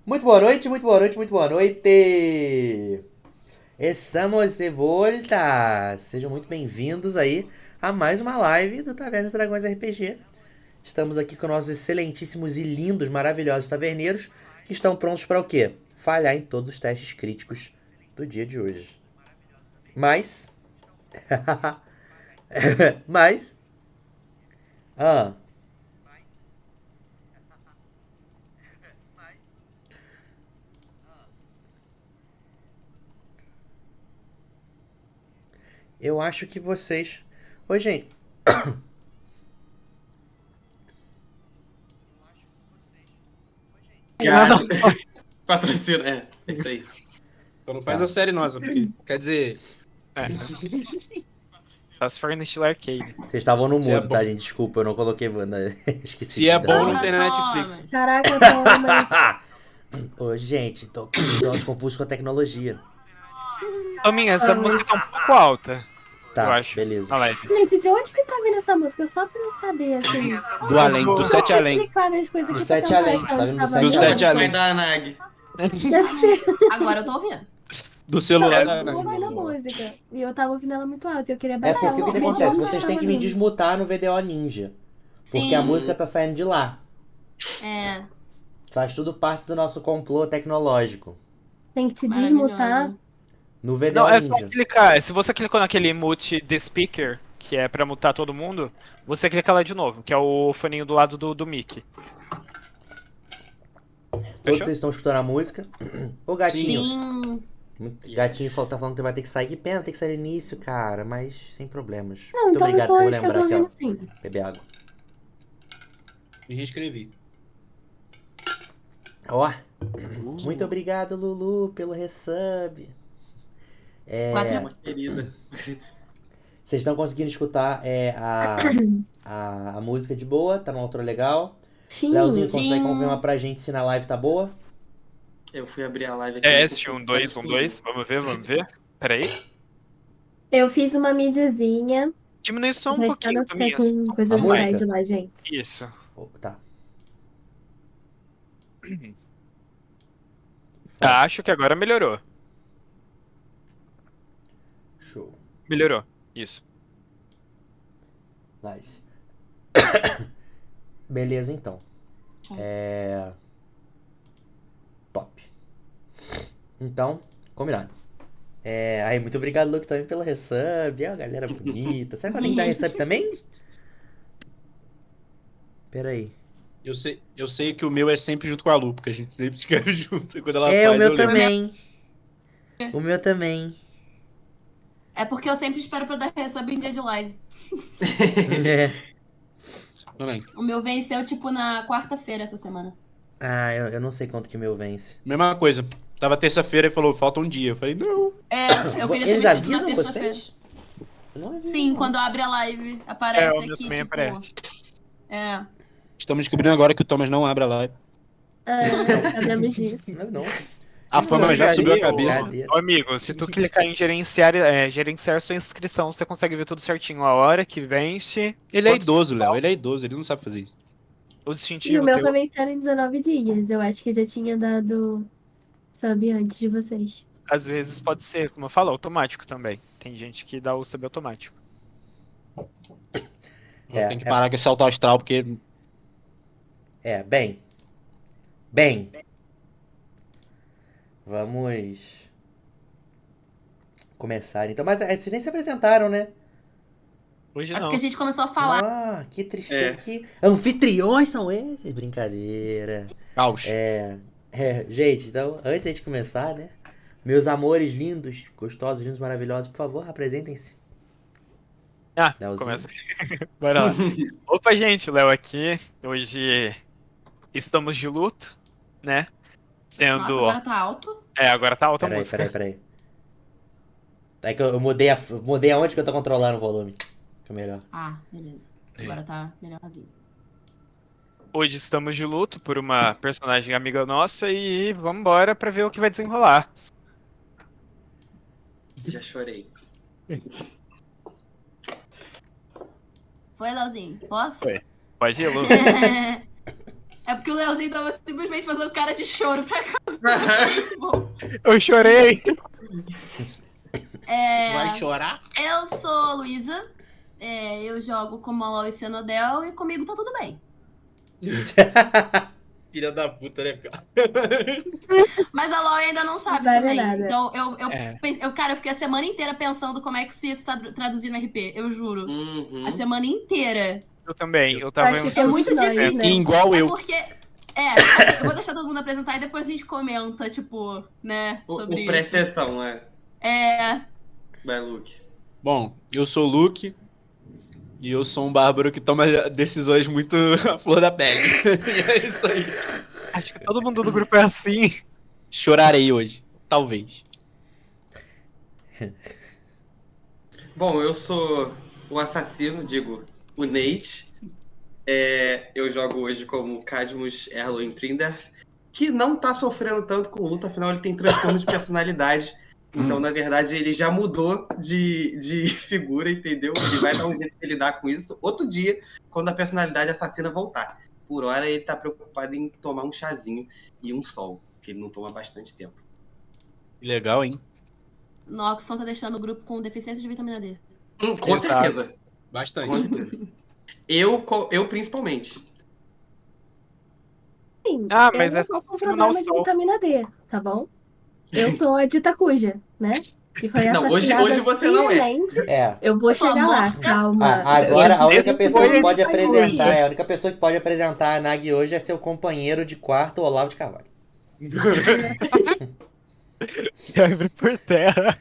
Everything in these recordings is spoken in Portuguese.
Muito boa noite, muito boa noite, muito boa noite! Estamos de volta! Sejam muito bem-vindos aí a mais uma live do Tavernas Dragões RPG. Estamos aqui com nossos excelentíssimos e lindos, maravilhosos taverneiros que estão prontos para o quê? Falhar em todos os testes críticos do dia de hoje. Mas... mas... Ah, eu acho que vocês... Oi, gente. Nada. Obrigado. Patrocínio, é isso aí. Então não faz Tá. a série nossa, porque quer dizer, É, só se for no estilo arcade. Vocês estavam no Se é mudo, bom. tá, gente? Desculpa, eu não coloquei... Esqueci se de é dar. bom não Porra, tem na Netflix. Thomas. Caraca, Thomas. Ô, gente, tô confuso com a tecnologia. Tominha, essa música tá um pouco alta, eu Tá, acho. beleza. Na live. Gente, de onde que tá vindo essa música? Só pra eu saber, assim. Do além, do sete Eu além. clicar nas coisas Do aqui pra sete tentar além, achar tá onde vindo do tava sete Do a sete música. além. Da Nag. Deve ser. Agora eu tô ouvindo. Do celular Eu da tô ouvindo a música. E eu tava ouvindo ela muito alta. E eu queria É baixar porque o que ela. acontece? Não Vocês tava têm que me ouvindo. desmutar no VDO Ninja. Porque Sim. a música tá saindo de lá. É. Faz tudo parte do nosso complô tecnológico. Tem que te desmutar. Maravilhoso. No VDO Não, é só Ninja. clicar. Se você clicou naquele mute the speaker, que é pra mutar todo mundo, você clica lá de novo, que é o foninho do lado do Mickey. Todos Fechou? vocês estão escutando a música. Ô, gatinho. Sim. Gatinho tá falando que vai ter que sair. Que pena, tem que sair no início, cara. Mas sem problemas. Não, Muito então obrigado, eu tô, vou acho que eu tô lembrar aqui, ó. ouvindo sim. Beber água. E reescrevi. Ó. Muito obrigado, Lulu, pelo resub. Quatro. Uma querida. Vocês estão conseguindo escutar a música de boa? Tá numa altura legal? Sim. Leozinho, consegue Sim. confirmar pra gente se na live tá boa? Eu fui abrir a live aqui. Teste, 1, 2, 1, 2. Vamos ver. Pera aí. Eu fiz uma midzinha. Diminui só um Já está pouquinho, no Tominha. com coisa A do música? LED lá, gente. Isso. Tá. Acho que agora melhorou. Show. Melhorou. Isso. Nice. Beleza, então. Top. Então, combinado. Aí, muito obrigado, Luke, também pela resub. Ó, galera bonita. Será que eu tenho que dar resub também? Pera aí. Eu sei que o meu é sempre junto com a Lu, porque a gente sempre escreve junto. E quando ela O faz, meu eu lembro. também. O meu também. É porque eu sempre espero pra dar resub em dia de live. É. Também. O meu venceu, tipo, na quarta-feira essa semana. Ah, eu não sei quanto que o meu vence. Mesma coisa. Tava terça-feira e falou, falta um dia. Eu falei, não. É, eu queria Eles ter feito na avisam terça-feira. vocês? Eu não aviso, Sim, não. quando abre a live, aparece o meu aqui, também tipo... aparece. É. Estamos descobrindo agora que o Thomas não abre a live. Sabemos disso. Não. A fama já subiu a cabeça. Brincadeira. Ô, amigo, se tu clicar em gerenciar sua inscrição, você consegue ver tudo certinho. A hora que vence, Ele é Quantos- idoso, Léo. Ele é idoso, ele não sabe fazer isso. o E distintivo o meu teu. tá vencendo em 19 dias. Eu acho que já tinha dado sub antes de vocês. Às vezes pode ser, como eu falo, automático também. Tem gente que dá o sub automático. Tem que parar com esse salto astral, porque Bem. Vamos começar então. Mas vocês nem se apresentaram, né? Hoje É não. porque a gente começou a falar. Ah, que tristeza. Que anfitriões são esses? Brincadeira. caos. Gente, então, antes de começar, né? Meus amores lindos, gostosos, lindos, maravilhosos, por favor, apresentem-se. Ah, Leozinho. começa. Bora lá. Opa, gente, o Léo aqui. Hoje estamos de luto, né? Sendo. Nossa, agora tá alto. Agora tá alta a música. Peraí. É que eu mudei aonde que eu tô controlando o volume. Fica melhor. Ah, beleza. Agora tá melhorzinho. Hoje estamos de luto por uma personagem amiga nossa e vambora pra ver o que vai desenrolar. Já chorei. Foi, Leozinho? Posso? Foi. Pode ir, Lu. É porque o Leozinho tava simplesmente fazendo cara de choro pra cá. Bom, Eu chorei. Vai chorar? eu sou a Luísa. Eu jogo como a Lois Cianodel e comigo tá tudo bem. Filha da puta, né, cara? Mas a Lois ainda não sabe Vale também. nada. Então, É. cara, eu fiquei a semana inteira pensando como é que isso ia se traduzir no RP. Eu juro. Uhum. A semana inteira. Eu também. Eu tava Acho em que é muito muito difícil. difícil. Sim, igual É eu. porque. Assim, eu vou deixar todo mundo apresentar e depois a gente comenta, tipo, né, sobre O isso. pré-sessão, é. É. Vai, Luke. Bom, eu sou o Luke e eu sou um bárbaro que toma decisões muito à flor da pele. E é isso aí. Acho que todo mundo do grupo é assim. Chorarei hoje. Talvez. Bom, eu sou o assassino, digo, o Nate. Eu jogo hoje como Cadmus Erlon Trinderf, que não tá sofrendo tanto com luta, afinal ele tem transtorno de personalidade. Então, na verdade, ele já mudou de figura, entendeu? Ele vai dar um jeito de lidar com isso outro dia, quando a personalidade assassina voltar. Por hora, ele tá preocupado em tomar um chazinho e um sol, que ele não toma há bastante tempo. Que legal, hein? Noxon tá deixando o grupo com deficiência de vitamina D. Com Exato. certeza. Bastante. Com certeza. Eu principalmente. Sim, Ah, eu mas não é tô só com segurar o problema de sol. vitamina D, tá bom? Eu sou a Dita Cuja, né? Que foi Não, hoje assassinada você não é. friamente. É. Eu vou Sua chegar lá, morta. calma. Agora a única Eu pessoa que sou pode a Dita apresentar, Cuja. a única pessoa que pode apresentar a Nag hoje é seu companheiro de quarto, Olavo de Carvalho. Quebre por terra.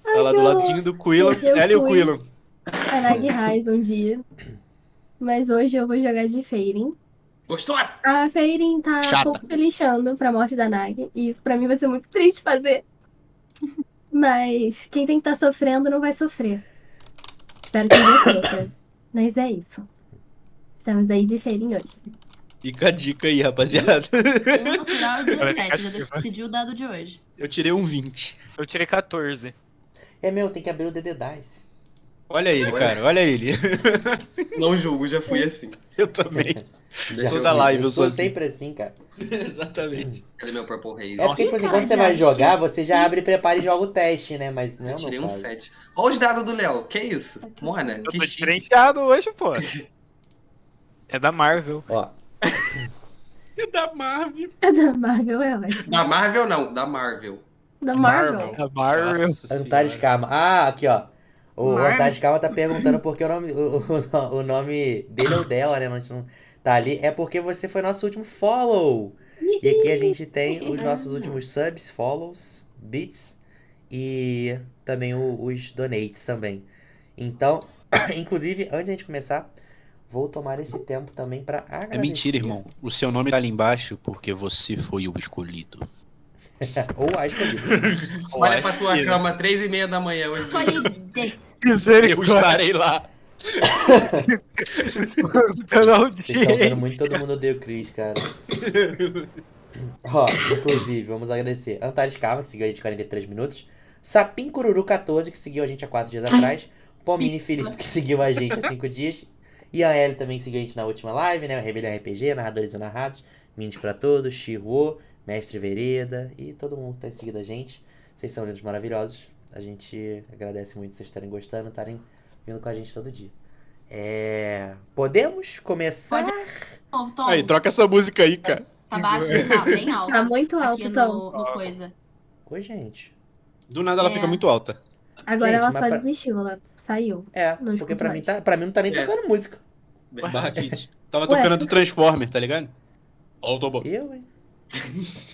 Tá lá do ladinho do Quillan. Gente, eu Ela e o fui. Quillan. A Nag Raiz um dia. Mas hoje eu vou jogar de Feirin. Gostou? A Feirin tá Chata. pouco se lixando pra morte da Nag. E isso pra mim vai ser muito triste fazer. Mas quem tem que estar sofrendo não vai sofrer. Espero que ninguém sofra. Mas é isso. Estamos aí de Feirin hoje. Fica a dica aí, rapaziada. Um natural e Ela é 17. Já negativa. decidiu o dado de hoje. Eu tirei um 20. Eu tirei 14. É meu, tem que abrir o DD Dice. Olha ele, cara. Olha ele. Não julgo, já fui assim. Eu também. Já Toda live eu sou assim. sempre assim, cara. Exatamente. Cadê meu Purple Haze? É porque, tipo assim, cara, quando você já vai jogar, esqueci. você já abre, prepara e joga o teste, né? Mas não é Eu o tirei meu um caso. 7. Olha os dados do Léo. Que isso? Mona, Eu que tô chique. diferenciado hoje, pô. É da Marvel. Ó, É da Marvel. A da Marvel é ótimo. Da Marvel não, da Marvel. Da Marvel. Da Marvel. Nossa Antares senhora. Karma. Ah, aqui, ó. O Marvel. Antares Karma tá perguntando porque o nome dele ou dela, né? Não tá ali. É porque você foi nosso último follow. E aqui a gente tem os nossos últimos subs, follows, bits e também os donates também. Então, inclusive, antes de a gente começar, vou tomar esse tempo também pra agradecer. É mentira, irmão. O seu nome tá ali embaixo porque você foi o escolhido. Ou a escolhida. Olha pra tua cama, 3h30 da manhã hoje. Escolhi. Eu Misericórdia. estarei lá. Espantando Vocês estão vendo muito audiência. todo mundo odeia o Chris, cara. Ó, inclusive, vamos agradecer Antares Karma, que seguiu a gente 43 minutos. Sapim Cururu 14, que seguiu a gente há 4 dias atrás. Pomini Felipe, que seguiu a gente há 5 dias. E a Ellie também seguiu a gente na última live, né? O Rebelião RPG, Narradores e Narrados. Mindes pra Todos, Shiro, Mestre Vereda e todo mundo que tem seguido a gente. Vocês são lindos maravilhosos. A gente agradece muito vocês estarem gostando, estarem vindo com a gente todo dia. Podemos começar? Tom, Aí, troca essa música aí, cara. tá baixo? Tá bem alto. Tá muito alto, Aqui Tom. no coisa. Oi, gente. Do nada ela É. fica muito alta. Agora Gente, ela mas só pra- desistiu, ela saiu. Não Porque escuto pra mim, mais. pra mim não tá nem É. tocando música. Barra Kids. Tava Ué. tocando do Transformer, tá ligado? Ó o Tobo. Eu, hein?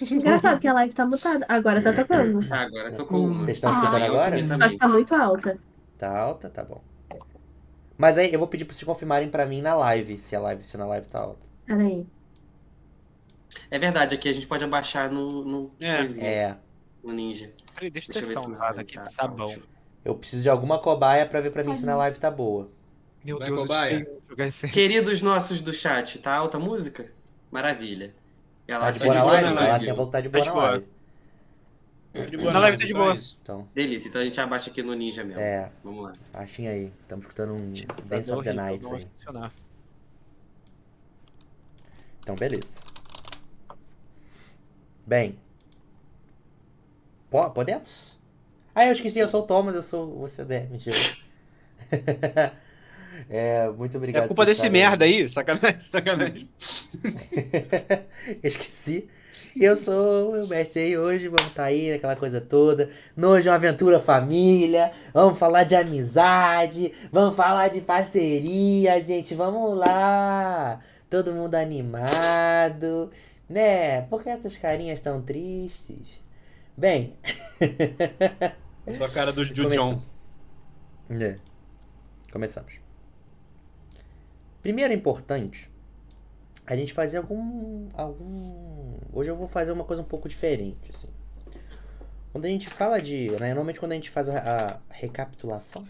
Engraçado que a live tá mutada. Agora tá tocando. Ah, agora tocou uma. Vocês estão escutando Ah, agora? eu Só que tá muito alta. Tá alta? Tá bom. Mas aí eu vou pedir pra vocês confirmarem pra mim na live, se na live tá alta. Peraí. É verdade, aqui a gente pode abaixar no coisinha, no Ninja. Peraí, deixa eu Deixa eu ver testar se um na dado live aqui tá de sabão. alto. Eu preciso de alguma cobaia pra ver pra mim se na live tá boa. Meu Vai, Deus, eu cobaia. tirei jogar esse. Queridos nossos do chat, tá alta a música? Maravilha. E ela Tá de se boa na adiciona live? na Ela live. assim falou que tá de Tá boa de na boa. live. De boa Na live tá de boa. faz. Então, Delícia, então a gente abaixa aqui no Ninja mesmo. Vamos lá. achem aí. Estamos escutando um Tá Dance of the horrível, Nights não vai aí. funcionar. Então, beleza. Bem, podemos? Ah, eu esqueci, eu sou o Thomas, eu sou você é o DM, mentira. Muito É obrigado por culpa vocês desse estarem merda aí. aí, sacanagem, sacanagem. Esqueci. Eu sou o mestre aí hoje, vamos estar aí, aquela coisa toda. Nojo, uma aventura família. Vamos falar de amizade. Vamos falar de parceria, gente. Vamos lá. Todo mundo animado. Né? Por que essas carinhas tão tristes? Bem. Só a cara do Começou. John. É, começamos. Primeiro é importante a gente fazer algum. Hoje eu vou fazer uma coisa um pouco diferente, assim. Quando a gente fala de. Né, normalmente quando a gente faz a recapitulação,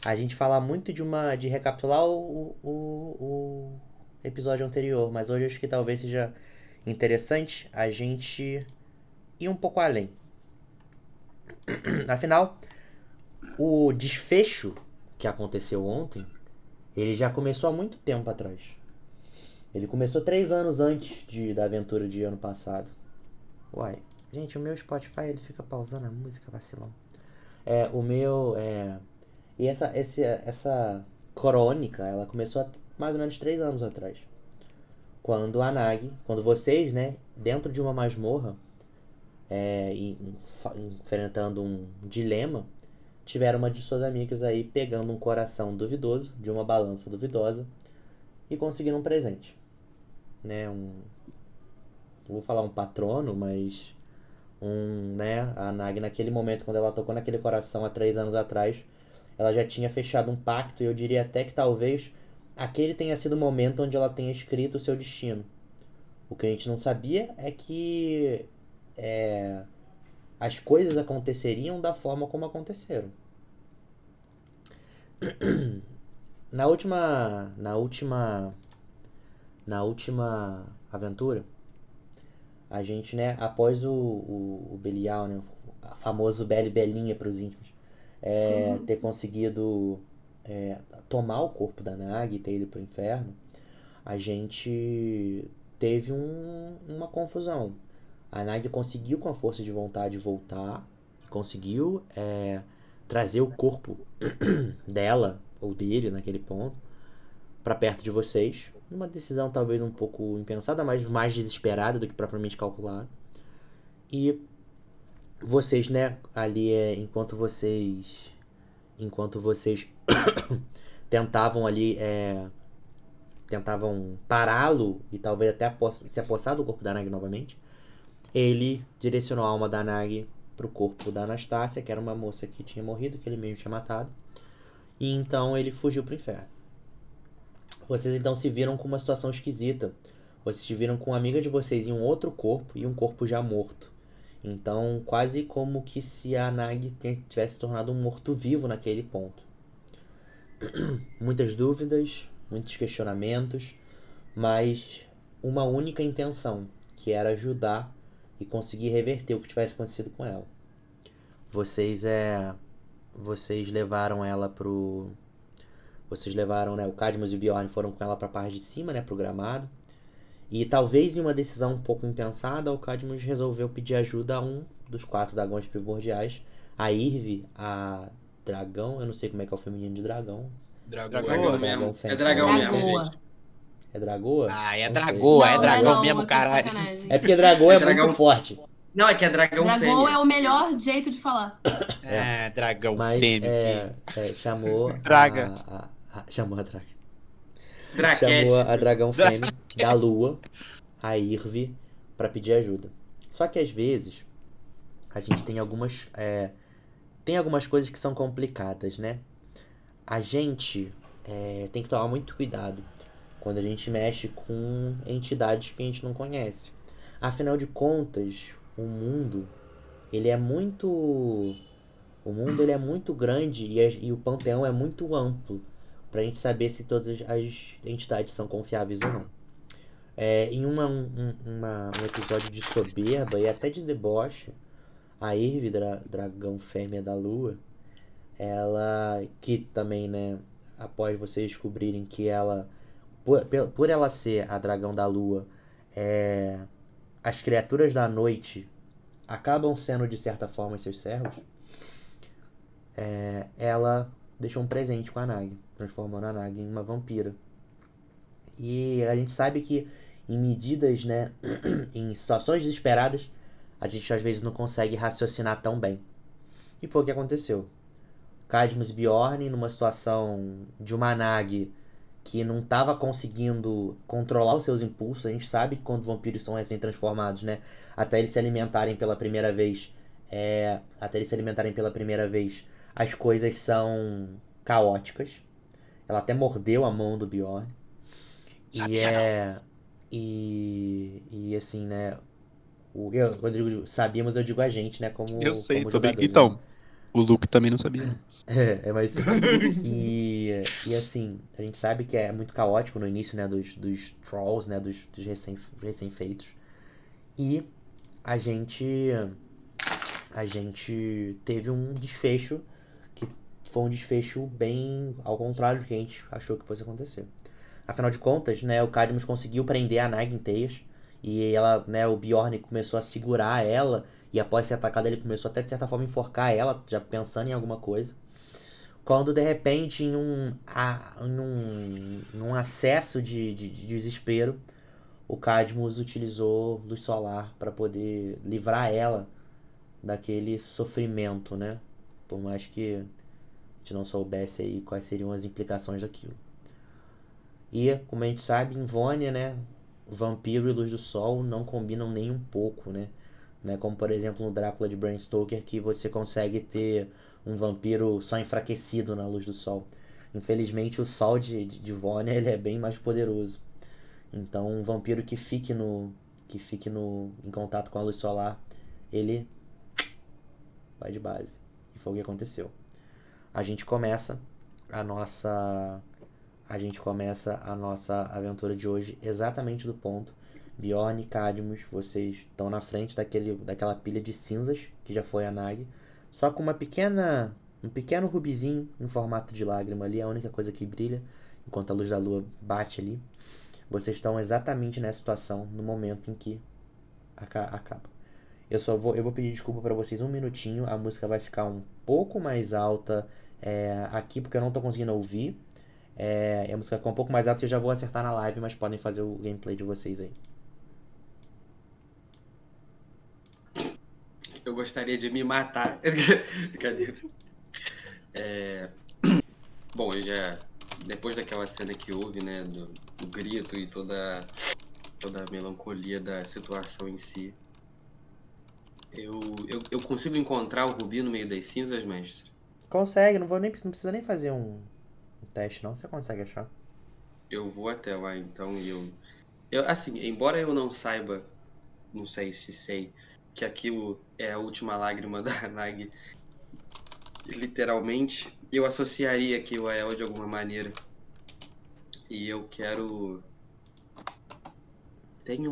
a gente fala muito de recapitular o episódio anterior, mas hoje eu acho que talvez seja interessante a gente ir um pouco além. Afinal, o desfecho que aconteceu ontem, ele já começou há muito tempo atrás. Ele começou 3 anos antes da aventura de ano passado. Uai, gente, o meu Spotify ele fica pausando a música, vacilão. O meu. E essa crônica, ela começou há mais ou menos 3 anos atrás. Quando a Nag, quando vocês, né, dentro de uma masmorra, enfrentando um dilema, tiveram uma de suas amigas aí pegando um coração duvidoso, de uma balança duvidosa, e conseguindo um presente. Né, vou falar um patrono, mas né, a Nag naquele momento, quando ela tocou naquele coração há 3 anos atrás, ela já tinha fechado um pacto, e eu diria até que talvez aquele tenha sido o momento onde ela tenha escrito o seu destino. O que a gente não sabia é que as coisas aconteceriam da forma como aconteceram. Na última aventura, a gente, né, após o Belial, né, o famoso Beli Belinha para os íntimos, ter conseguido tomar o corpo da Nag e ter ele pro inferno, a gente teve uma confusão. A Nag conseguiu com a força de vontade voltar, conseguiu trazer o corpo dela ou dele naquele ponto para perto de vocês, numa decisão talvez um pouco impensada, mas mais desesperada do que propriamente calculada. E vocês, né, ali enquanto vocês tentavam ali tentavam pará-lo e talvez até se apossar do corpo da Nag novamente, ele direcionou a alma da Nag pro corpo da Anastácia, que era uma moça que tinha morrido, que ele mesmo tinha matado. E então ele fugiu pro inferno. Vocês então se viram com uma situação esquisita. Vocês se viram com uma amiga de vocês em um outro corpo e um corpo já morto. Então, quase como que se a Nag tivesse se tornado um morto-vivo naquele ponto. Muitas dúvidas, muitos questionamentos, mas uma única intenção, que era ajudar e conseguir reverter o que tivesse acontecido com ela. Vocês levaram ela pro... Vocês levaram, né, o Cadmus e o Bjorn foram com ela pra parte de cima, né, pro gramado. E talvez em uma decisão um pouco impensada, o Cadmus resolveu pedir ajuda a um dos 4 dragões primordiais. A Irvi, a dragão, eu não sei como é que é o feminino de dragão. Dragão mesmo. fêmea. É dragão mesmo, Dragoa. gente. É dragoa? Ah, é Não sei. dragoa, é Não, dragão não, mesmo, tá de caralho. sacanagem. É porque dragoa É é dragão. muito forte. Não, é que é dragão Dragoa fêmea. é o melhor jeito de falar. Dragão Mas fêmea. chamou Draga. chamou a draga. Draquete. Chamou a dragão fêmea da lua, a Irvi, pra pedir ajuda. Só que às vezes a gente tem algumas coisas que são complicadas, né? A gente tem que tomar muito cuidado quando a gente mexe com entidades que a gente não conhece. Afinal de contas, o mundo ele é muito grande e o panteão é muito amplo pra gente saber se todas as entidades são confiáveis ou não. Em um episódio de soberba e até de deboche, a Irvi, dragão fêmea da lua, ela, que também, né, após vocês descobrirem que ela por ela ser a dragão da lua, as criaturas da noite acabam sendo de certa forma seus servos. Ela deixou um presente com a Nag, transformando a Nag em uma vampira. E a gente sabe que em medidas, né, em situações desesperadas, a gente às vezes não consegue raciocinar tão bem. E foi o que aconteceu. Cadmus e Bjorn, numa situação de uma Nag que não estava conseguindo controlar os seus impulsos. A gente sabe que quando vampiros são recém-transformados, né, até eles se alimentarem pela primeira vez, as coisas são caóticas. Ela até mordeu a mão do Bjorn. E assim, né? Quando eu digo sabíamos, eu digo a gente, né? Eu sei, Como tô brincando. jogadores, né? Então, o Luke também não sabia, não. Mas. E assim, a gente sabe que é muito caótico no início, né? Dos Trolls, né? Dos recém-feitos. E a gente. A gente teve um desfecho que foi um desfecho bem ao contrário do que a gente achou que fosse acontecer. Afinal de contas, né, o Cadmus conseguiu prender a Nag em teias e ela, né, o Bjorn começou a segurar ela e após ser atacada ele começou até de certa forma a enforcar ela, já pensando em alguma coisa. Quando de repente em um acesso de desespero, o Cadmus utilizou luz solar para poder livrar ela daquele sofrimento, né? Por mais que a gente não soubesse aí quais seriam as implicações daquilo. E, como a gente sabe, em Vônia, né, vampiro e luz do sol não combinam nem um pouco, né? Como, por exemplo, no Drácula de Bram Stoker, que você consegue ter um vampiro só enfraquecido na luz do sol. Infelizmente, o sol de Vônia, ele é bem mais poderoso. Então, um vampiro que fique em contato com a luz solar, ele vai de base. E foi o que aconteceu. A gente começa a nossa aventura de hoje exatamente do ponto. Bjorn e Cadmus, vocês estão na frente daquela pilha de cinzas que já foi a Nag, só com um pequeno rubizinho em formato de lágrima ali, a única coisa que brilha enquanto a luz da lua bate ali. Vocês estão exatamente nessa situação no momento em que acaba. Eu vou pedir desculpa pra vocês um minutinho. A música vai ficar um pouco mais alta aqui porque eu não tô conseguindo ouvir. A música vai ficar um pouco mais alta e eu já vou acertar na live, mas podem fazer o gameplay de vocês aí. Eu gostaria de me matar. Brincadeira. Bom, depois daquela cena que houve, né, do grito e toda a melancolia da situação em si, eu consigo encontrar o Rubi no meio das cinzas, mestre? Consegue, não precisa nem fazer um teste não, você consegue achar. Eu vou até lá, então, assim, embora eu não saiba, não sei se sei, que aquilo é a última lágrima da Nag, literalmente, eu associaria aquilo a ela de alguma maneira. E eu quero... Tem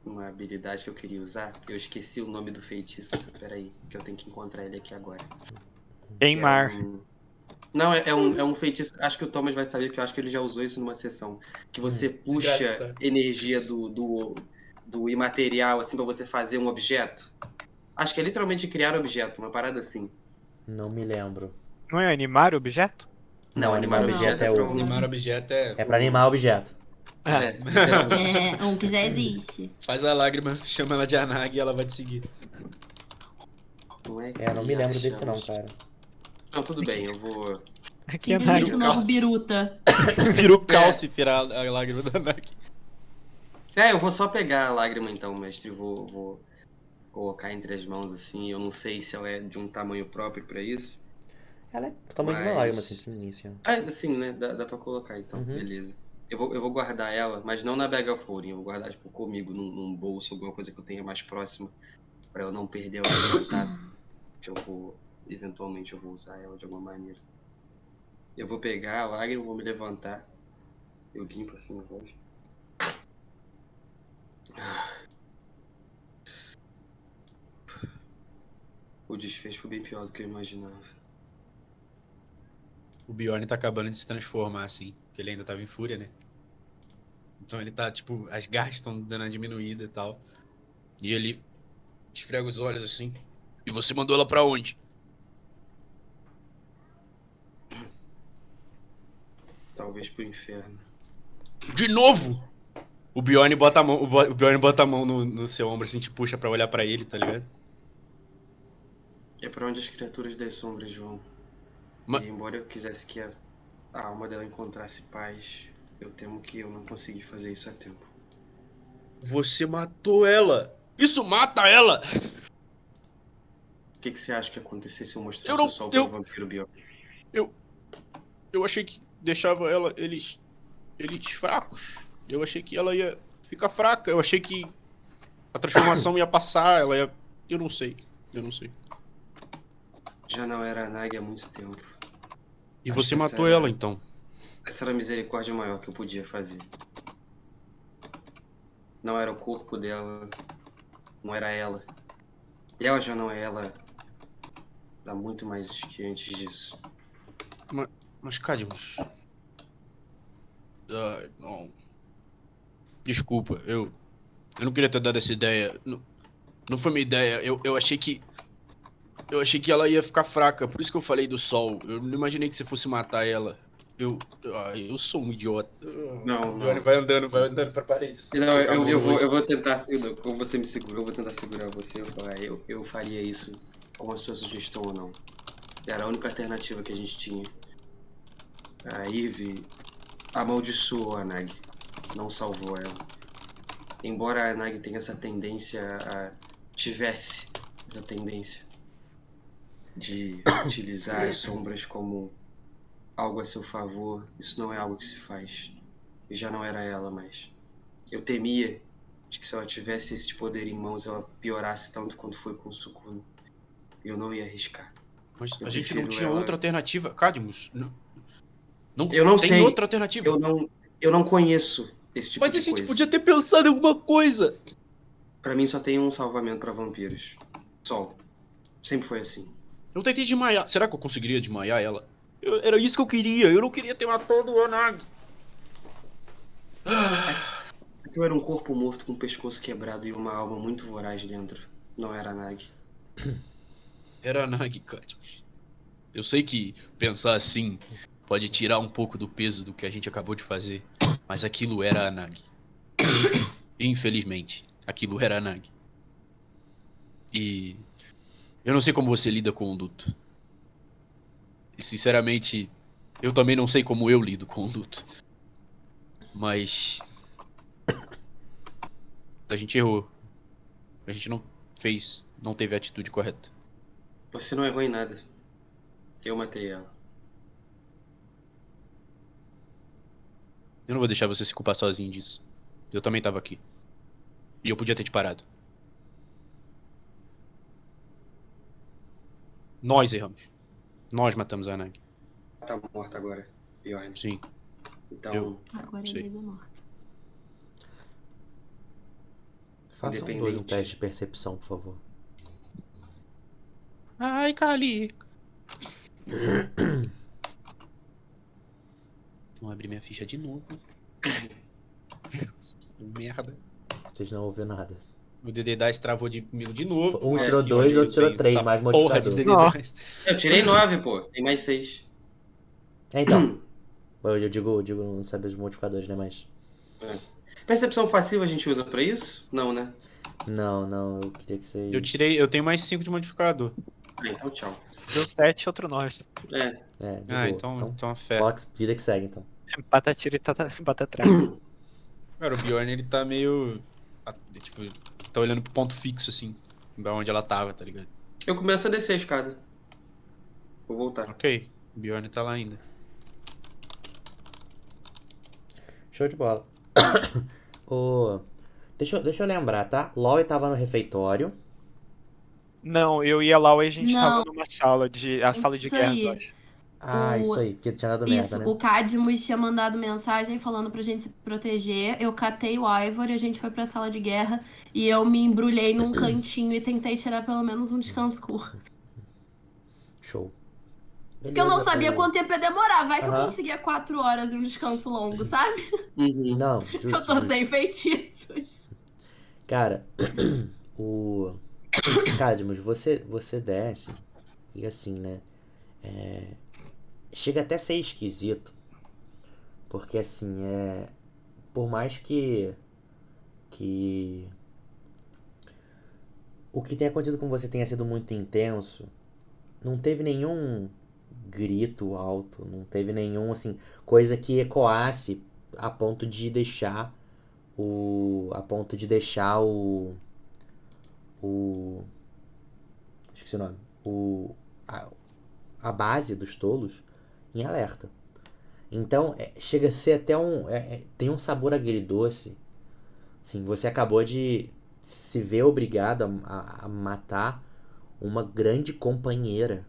uma habilidade que eu queria usar, eu esqueci o nome do feitiço. Peraí, que eu tenho que encontrar ele aqui agora. Queimar. Não, é um feitiço. Acho que o Thomas vai saber, que eu acho que ele já usou isso numa sessão. Que você puxa energia do imaterial, assim, pra você fazer um objeto. Acho que é literalmente criar objeto, uma parada assim. Não me lembro. Não é animar objeto? Não, animar objeto é pra o... Animar objeto É pra animar objeto. literalmente. É um que já existe. Faz a lágrima, chama ela de Anag e ela vai te seguir. Não é Não me lembro criar desse não, chamas. cara. Não, tudo bem, eu vou... Aqui é Simplesmente o Naruto. novo Biruta. Vira o Calcifer, a lágrima da Anag. Eu vou só pegar a lágrima então, mestre. Vou colocar entre as mãos assim. Eu não sei se ela é de um tamanho próprio pra isso. Ela é do tamanho de uma Mas- lágrima, assim, pequenininha, assim, ó. Sim, né? Dá pra colocar então, Uhum. beleza. Eu vou guardar ela, mas não na bag of holding. Eu vou guardar tipo, comigo, num bolso, alguma coisa que eu tenha mais próxima. Pra eu não perder o contato. Que eventualmente eu vou usar ela de alguma maneira. Eu vou pegar a lágrima, vou me levantar. Eu limpo assim a voz. O desfecho foi bem pior do que eu imaginava. O Bjorn tá acabando de se transformar, assim. Porque ele ainda tava em fúria, né? Então ele tá, tipo, as garras estão dando uma diminuída e tal. E ele esfrega os olhos assim. E você mandou ela pra onde? Talvez pro inferno. De novo! O Bjorn bota a mão, o Bjorn bota a mão no seu ombro assim, te puxa pra olhar pra ele, tá ligado? É pra onde as criaturas das sombras vão. Ma- E embora eu quisesse que a alma dela encontrasse paz, eu temo que eu não consegui fazer isso a tempo. Você matou ela! Isso mata ela! O que você acha que ia acontecer se eu Eu mostrasse não- o sol eu- pro vampiro Bjorn? Eu achei que deixava eles fracos. Eu achei que ela ia ficar fraca. Eu achei que a transformação ia passar, ela ia. Eu não sei. Eu não sei. Já não era a Nag há muito tempo. E Acho você que essa matou era- ela, então. Essa era a misericórdia maior que eu podia fazer. Não era o corpo dela, não era ela. E ela já não é ela há muito mais que antes disso. Mas Cadmus. Não. Desculpa, eu não queria ter dado essa ideia. Não, não foi minha ideia. Eu achei que. Eu achei que ela ia ficar fraca, por isso que eu falei do sol. Eu não imaginei que você fosse matar ela. Eu sou um idiota. Não, O Johnny não. vai andando pra parede. assim, Não, com a mão no rosto. eu vou tentar. Como você me segura, eu vou tentar segurar você. Eu vou falar, eu faria isso com a sua sugestão ou não. Era a única alternativa que a gente tinha. A Eve amaldiçoou a Nag, não salvou ela. Embora a Nag tenha essa tendência tivesse essa tendência de utilizar as sombras como algo a seu favor, isso não é algo que se faz. E já não era ela mais. Eu temia de que se ela tivesse esse poder em mãos, ela piorasse tanto quanto foi com o Sukuna. Eu não ia arriscar. Mas Eu a gente não prefiro tinha ela- outra alternativa. Cadmus, não Eu não tem sei. outra alternativa. Eu não conheço esse tipo Mas a de gente coisa. podia ter pensado em alguma coisa. Pra mim só tem um salvamento pra vampiros. Sol. Sempre foi assim. Eu tentei desmaiar. Será que eu conseguiria desmaiar ela? Era isso que eu queria. Eu não queria ter matado o Anag. Eu era um corpo morto com o pescoço quebrado e uma alma muito voraz dentro. Não era a Nag. Era Anag, Cadmus. Eu sei que pensar assim pode tirar um pouco do peso do que a gente acabou de fazer. Mas aquilo era a Nag. Infelizmente, aquilo era a Nag. E eu não sei como você lida com o luto. E sinceramente, eu também não sei como eu lido com o luto. Mas a gente errou. A gente não teve a atitude correta. Você não errou em nada. Eu matei ela. Eu não vou deixar você se culpar sozinho disso. Eu também tava aqui. E eu podia ter te parado. Nós erramos. Nós matamos a Anag. Ela tá morta agora, Bjorn. Sim. Então, Agora Sei. é Elisa morta. Façam dois um Independente. teste de percepção, por favor. Ai, Cali. Vou abrir minha ficha de novo. Merda. Vocês não ouviram nada. O DD10 travou de novo. Um Nossa, tirou que 2, ódio, outro eu tirou tenho 3, essa mais porra de modificador. DD10. eu tirei 9, pô. Tem mais 6. É, então. Eu digo não saber os modificadores, né? Mas. Percepção passiva a gente usa pra isso? Não, né? Não, eu queria que vocês. Eu tenho mais 5 de modificador. Então tchau. Deu 7, outro 9. É. É, de boa. Então fé. Coloca, vida que segue, então. Bata tiro e bata atrás. Cara, o Bjorn ele tá meio. Tipo, tá olhando pro ponto fixo, assim. Pra onde ela tava, tá ligado? Eu começo a descer a escada. Vou voltar. Ok, o Bjorn tá lá ainda. Show de bola. Deixa eu lembrar, tá? LOL tava no refeitório. Não, eu ia lá e a gente Não. tava numa sala de. A sala de Isso guerras, aí. eu acho. Ah, O- isso aí, que tinha dado Isso, merda, né? o Cadmus tinha mandado mensagem falando pra gente se proteger. Eu catei o Ivor e a gente foi pra sala de guerra. E eu me embrulhei num cantinho e tentei tirar pelo menos um descanso curto. Show. Porque eu não Beleza, sabia pô. quanto tempo ia demorar. Vai que eu Aham. conseguia 4 horas e um descanso longo, sabe? Uhum. Não, Eu justo, tô justo. sem feitiços. Cara, o... Cadmus, você desce e assim, né? Chega até a ser esquisito. Porque assim, por mais que o que tem acontecido com você tenha sido muito intenso, não teve nenhum grito alto, não teve nenhum, assim, coisa que ecoasse a ponto de deixar a ponto de deixar o, esqueci o nome, o, a, a base dos tolos em alerta. Então, chega a ser até tem um sabor agridoce. Assim, você acabou de se ver obrigado a matar uma grande companheira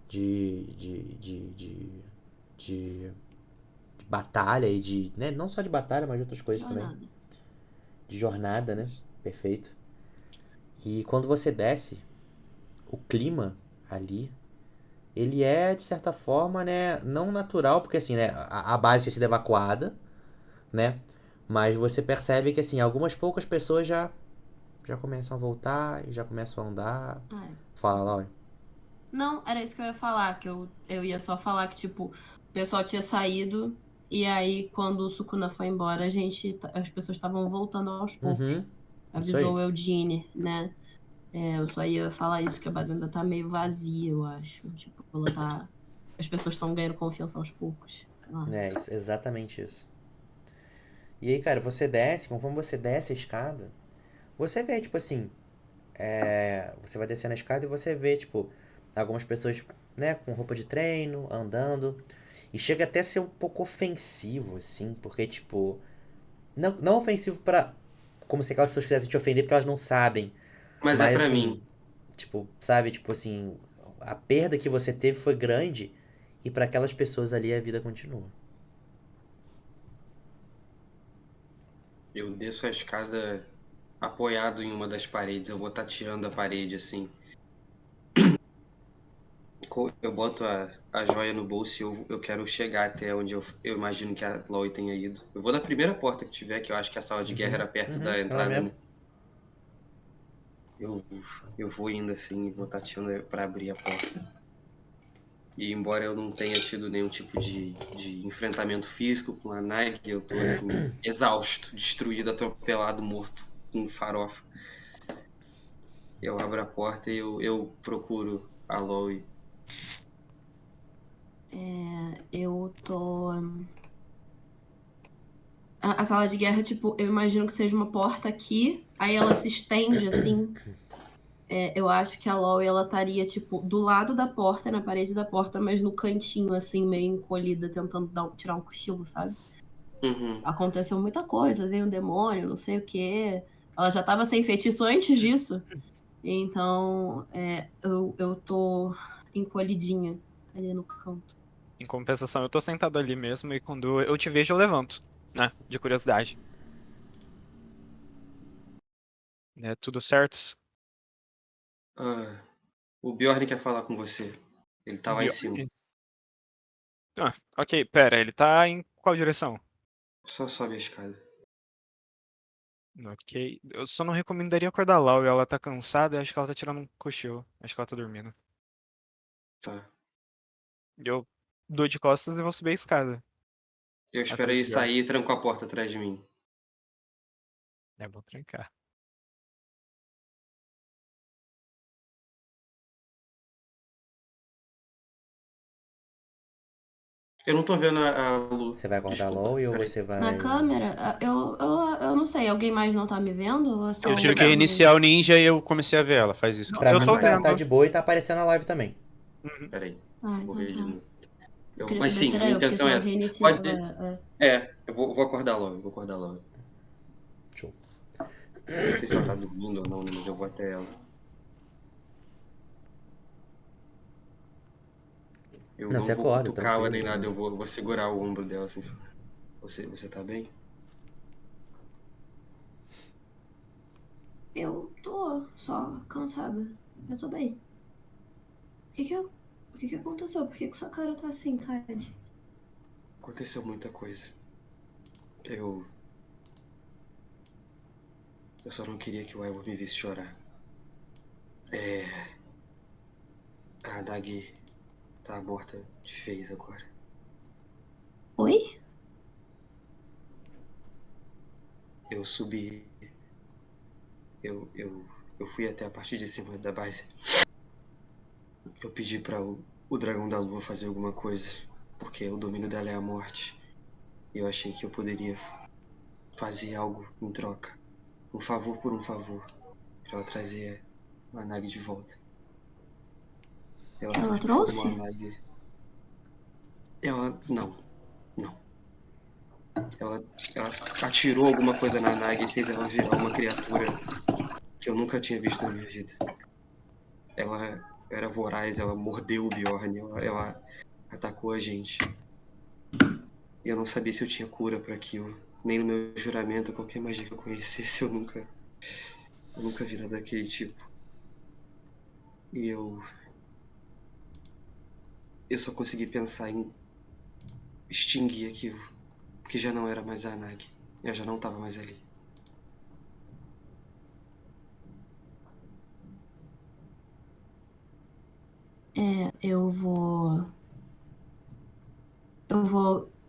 de, de, de, de, de, de batalha e de, né, não só de batalha, mas de outras coisas também. Jornada. De jornada, né? Perfeito. E quando você desce, o clima ali, ele é, de certa forma, né, não natural, porque assim, né, a base tinha sido evacuada, né? Mas você percebe que, assim, algumas poucas pessoas já começam a voltar e já começam a andar. Ai. Fala, Laura. Não, era isso que eu ia falar, que eu ia só falar que, tipo, o pessoal tinha saído, e aí, quando o Sukuna foi embora, as pessoas estavam voltando aos poucos. Uhum. Isso Avisou aí. o Eudine, né? Eu só ia falar isso, que a base ainda tá meio vazia, eu acho. Tipo, ela tá. As pessoas estão ganhando confiança aos poucos. Sei lá. É, isso, exatamente isso. E aí, cara, você desce, conforme você desce a escada, você vê, tipo assim, você vai descendo a escada e você vê, tipo, algumas pessoas, né, com roupa de treino, andando. E chega até a ser um pouco ofensivo, assim, porque, tipo, não ofensivo pra. Como se aquelas pessoas quisessem te ofender porque elas não sabem. Mas é Mas, pra assim, mim. tipo, sabe, tipo assim, a perda que você teve foi grande e pra aquelas pessoas ali a vida continua. Eu desço a escada apoiado em uma das paredes. Eu vou tateando a parede assim. Eu boto a joia no bolso e eu quero chegar até onde eu imagino que a Chloe tenha ido. Eu vou na primeira porta que tiver, que eu acho que a sala de guerra Uhum, era perto uhum, da ela entrada, mesmo. né? Eu, eu vou indo assim, vou tateando pra abrir a porta. E embora eu não tenha tido nenhum tipo de enfrentamento físico com a Nag, eu tô assim, exausto, destruído, atropelado, morto, com farofa. Eu abro a porta e eu procuro a Chloe. Eu tô. A sala de guerra, tipo, eu imagino que seja uma porta aqui, aí ela se estende assim. Eu acho que a Loi, ela estaria, tipo, do lado da porta, na parede da porta, mas no cantinho, assim, meio encolhida, tentando tirar um cochilo, sabe? Uhum. Aconteceu muita coisa, veio um demônio, não sei o quê. Ela já tava sem feitiço antes disso. Então, eu tô encolhidinha ali no canto. Em compensação, eu tô sentado ali mesmo e quando eu te vejo, eu levanto, né? De curiosidade. É tudo certo? Ah, o Bjorn quer falar com você. Ele tá lá em cima. Bjorn? Ah, ok, pera, ele tá em qual direção? Só sobe a escada. Ok, eu só não recomendaria acordar a Lau, ela tá cansada e acho que ela tá tirando um cochilo. Acho que ela tá dormindo. Tá. Eu dou de costas e vou subir a escada. Eu espero Atrás ele do Bjorn. sair e trancou a porta atrás de mim. É bom trancar. Eu não tô vendo a Lu. Você vai acordar a Desculpa, Loi ou peraí. você Na vai. câmera, eu não sei, alguém mais não tá me vendo? Ou é só Eu Eu tô tive que o vendo. reiniciar o ninja e eu comecei a ver ela. Faz isso que Não, ela Pra eu tá mim tô fazendo. tá de vendo. boa e tá aparecendo na live também. Uhum. Peraí. Ah, Vou então ver de tá. novo. Eu queria Mas saber se sim, era minha eu, porque intenção é senão eu essa. reinicio. Pode. Eu vou acordar logo, vou acordar logo. Show. Não sei se ela tá dormindo ou não, né, mas eu vou até ela. Eu Não, não você vou acorda, cutucá-la tranquilo. nem nada, eu vou segurar o ombro dela assim. Você tá bem? Eu tô só cansada. Eu tô bem. O que que aconteceu? Por que sua cara tá assim, Cade? Aconteceu muita coisa. Eu só não queria que o Ivor me visse chorar. A Nagi tá morta de vez agora. Oi? Eu subi. Eu fui até a parte de cima da base. Eu pedi para o Dragão da Lua fazer alguma coisa, porque o domínio dela é a morte. E eu achei que eu poderia fazer algo em troca. Um favor por um favor. Pra ela trazer a Nagi de volta. Ela transformou a trouxe? Nagi. Ela. Não. Ela atirou alguma coisa na Nagi e fez ela virar uma criatura que eu nunca tinha visto na minha vida. Ela era voraz, ela mordeu o Bjorn, ela atacou a gente. E eu não sabia se eu tinha cura para aquilo. Nem no meu juramento, qualquer magia que eu conhecesse, eu nunca vi nada daquele tipo. E eu só consegui pensar em extinguir aquilo, porque já não era mais a Nagi. Eu já não estava mais ali. Eu vou.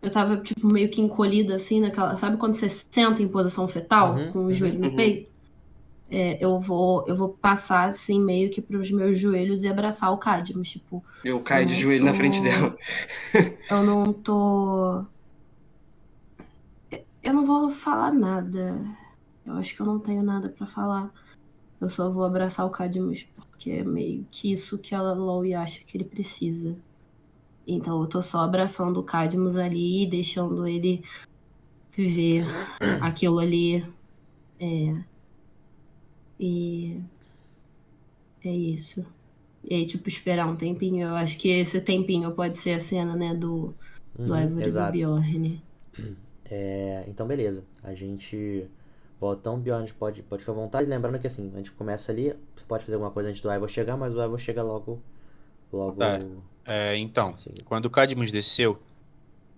Eu tava, tipo, meio que encolhida, assim, naquela. Sabe quando você senta em posição fetal, com o joelho no Uhum. peito? Eu vou passar, assim, meio que pros meus joelhos e abraçar o Cadmus, tipo. Eu Eu caio de não joelho na frente dela. tô. Eu não tô. Eu não vou falar nada. Eu acho que eu não tenho nada pra falar. Eu só vou abraçar o Cadmus, porque é meio que isso que a Loi acha que ele precisa. Então eu tô só abraçando o Cadmus ali, deixando ele viver aquilo ali. E é isso. E aí, tipo, esperar um tempinho. Eu acho que esse tempinho pode ser a cena, né, do Uhum, Ivory e do exato. Bjorn. Então, beleza. A gente. Botão Beyond pode ficar à vontade. Lembrando que assim, a gente começa ali. Você pode fazer alguma coisa antes do Ivor chegar, mas o Ivor chega logo. Tá. Logo. Então, Assim. quando o Cadmus desceu,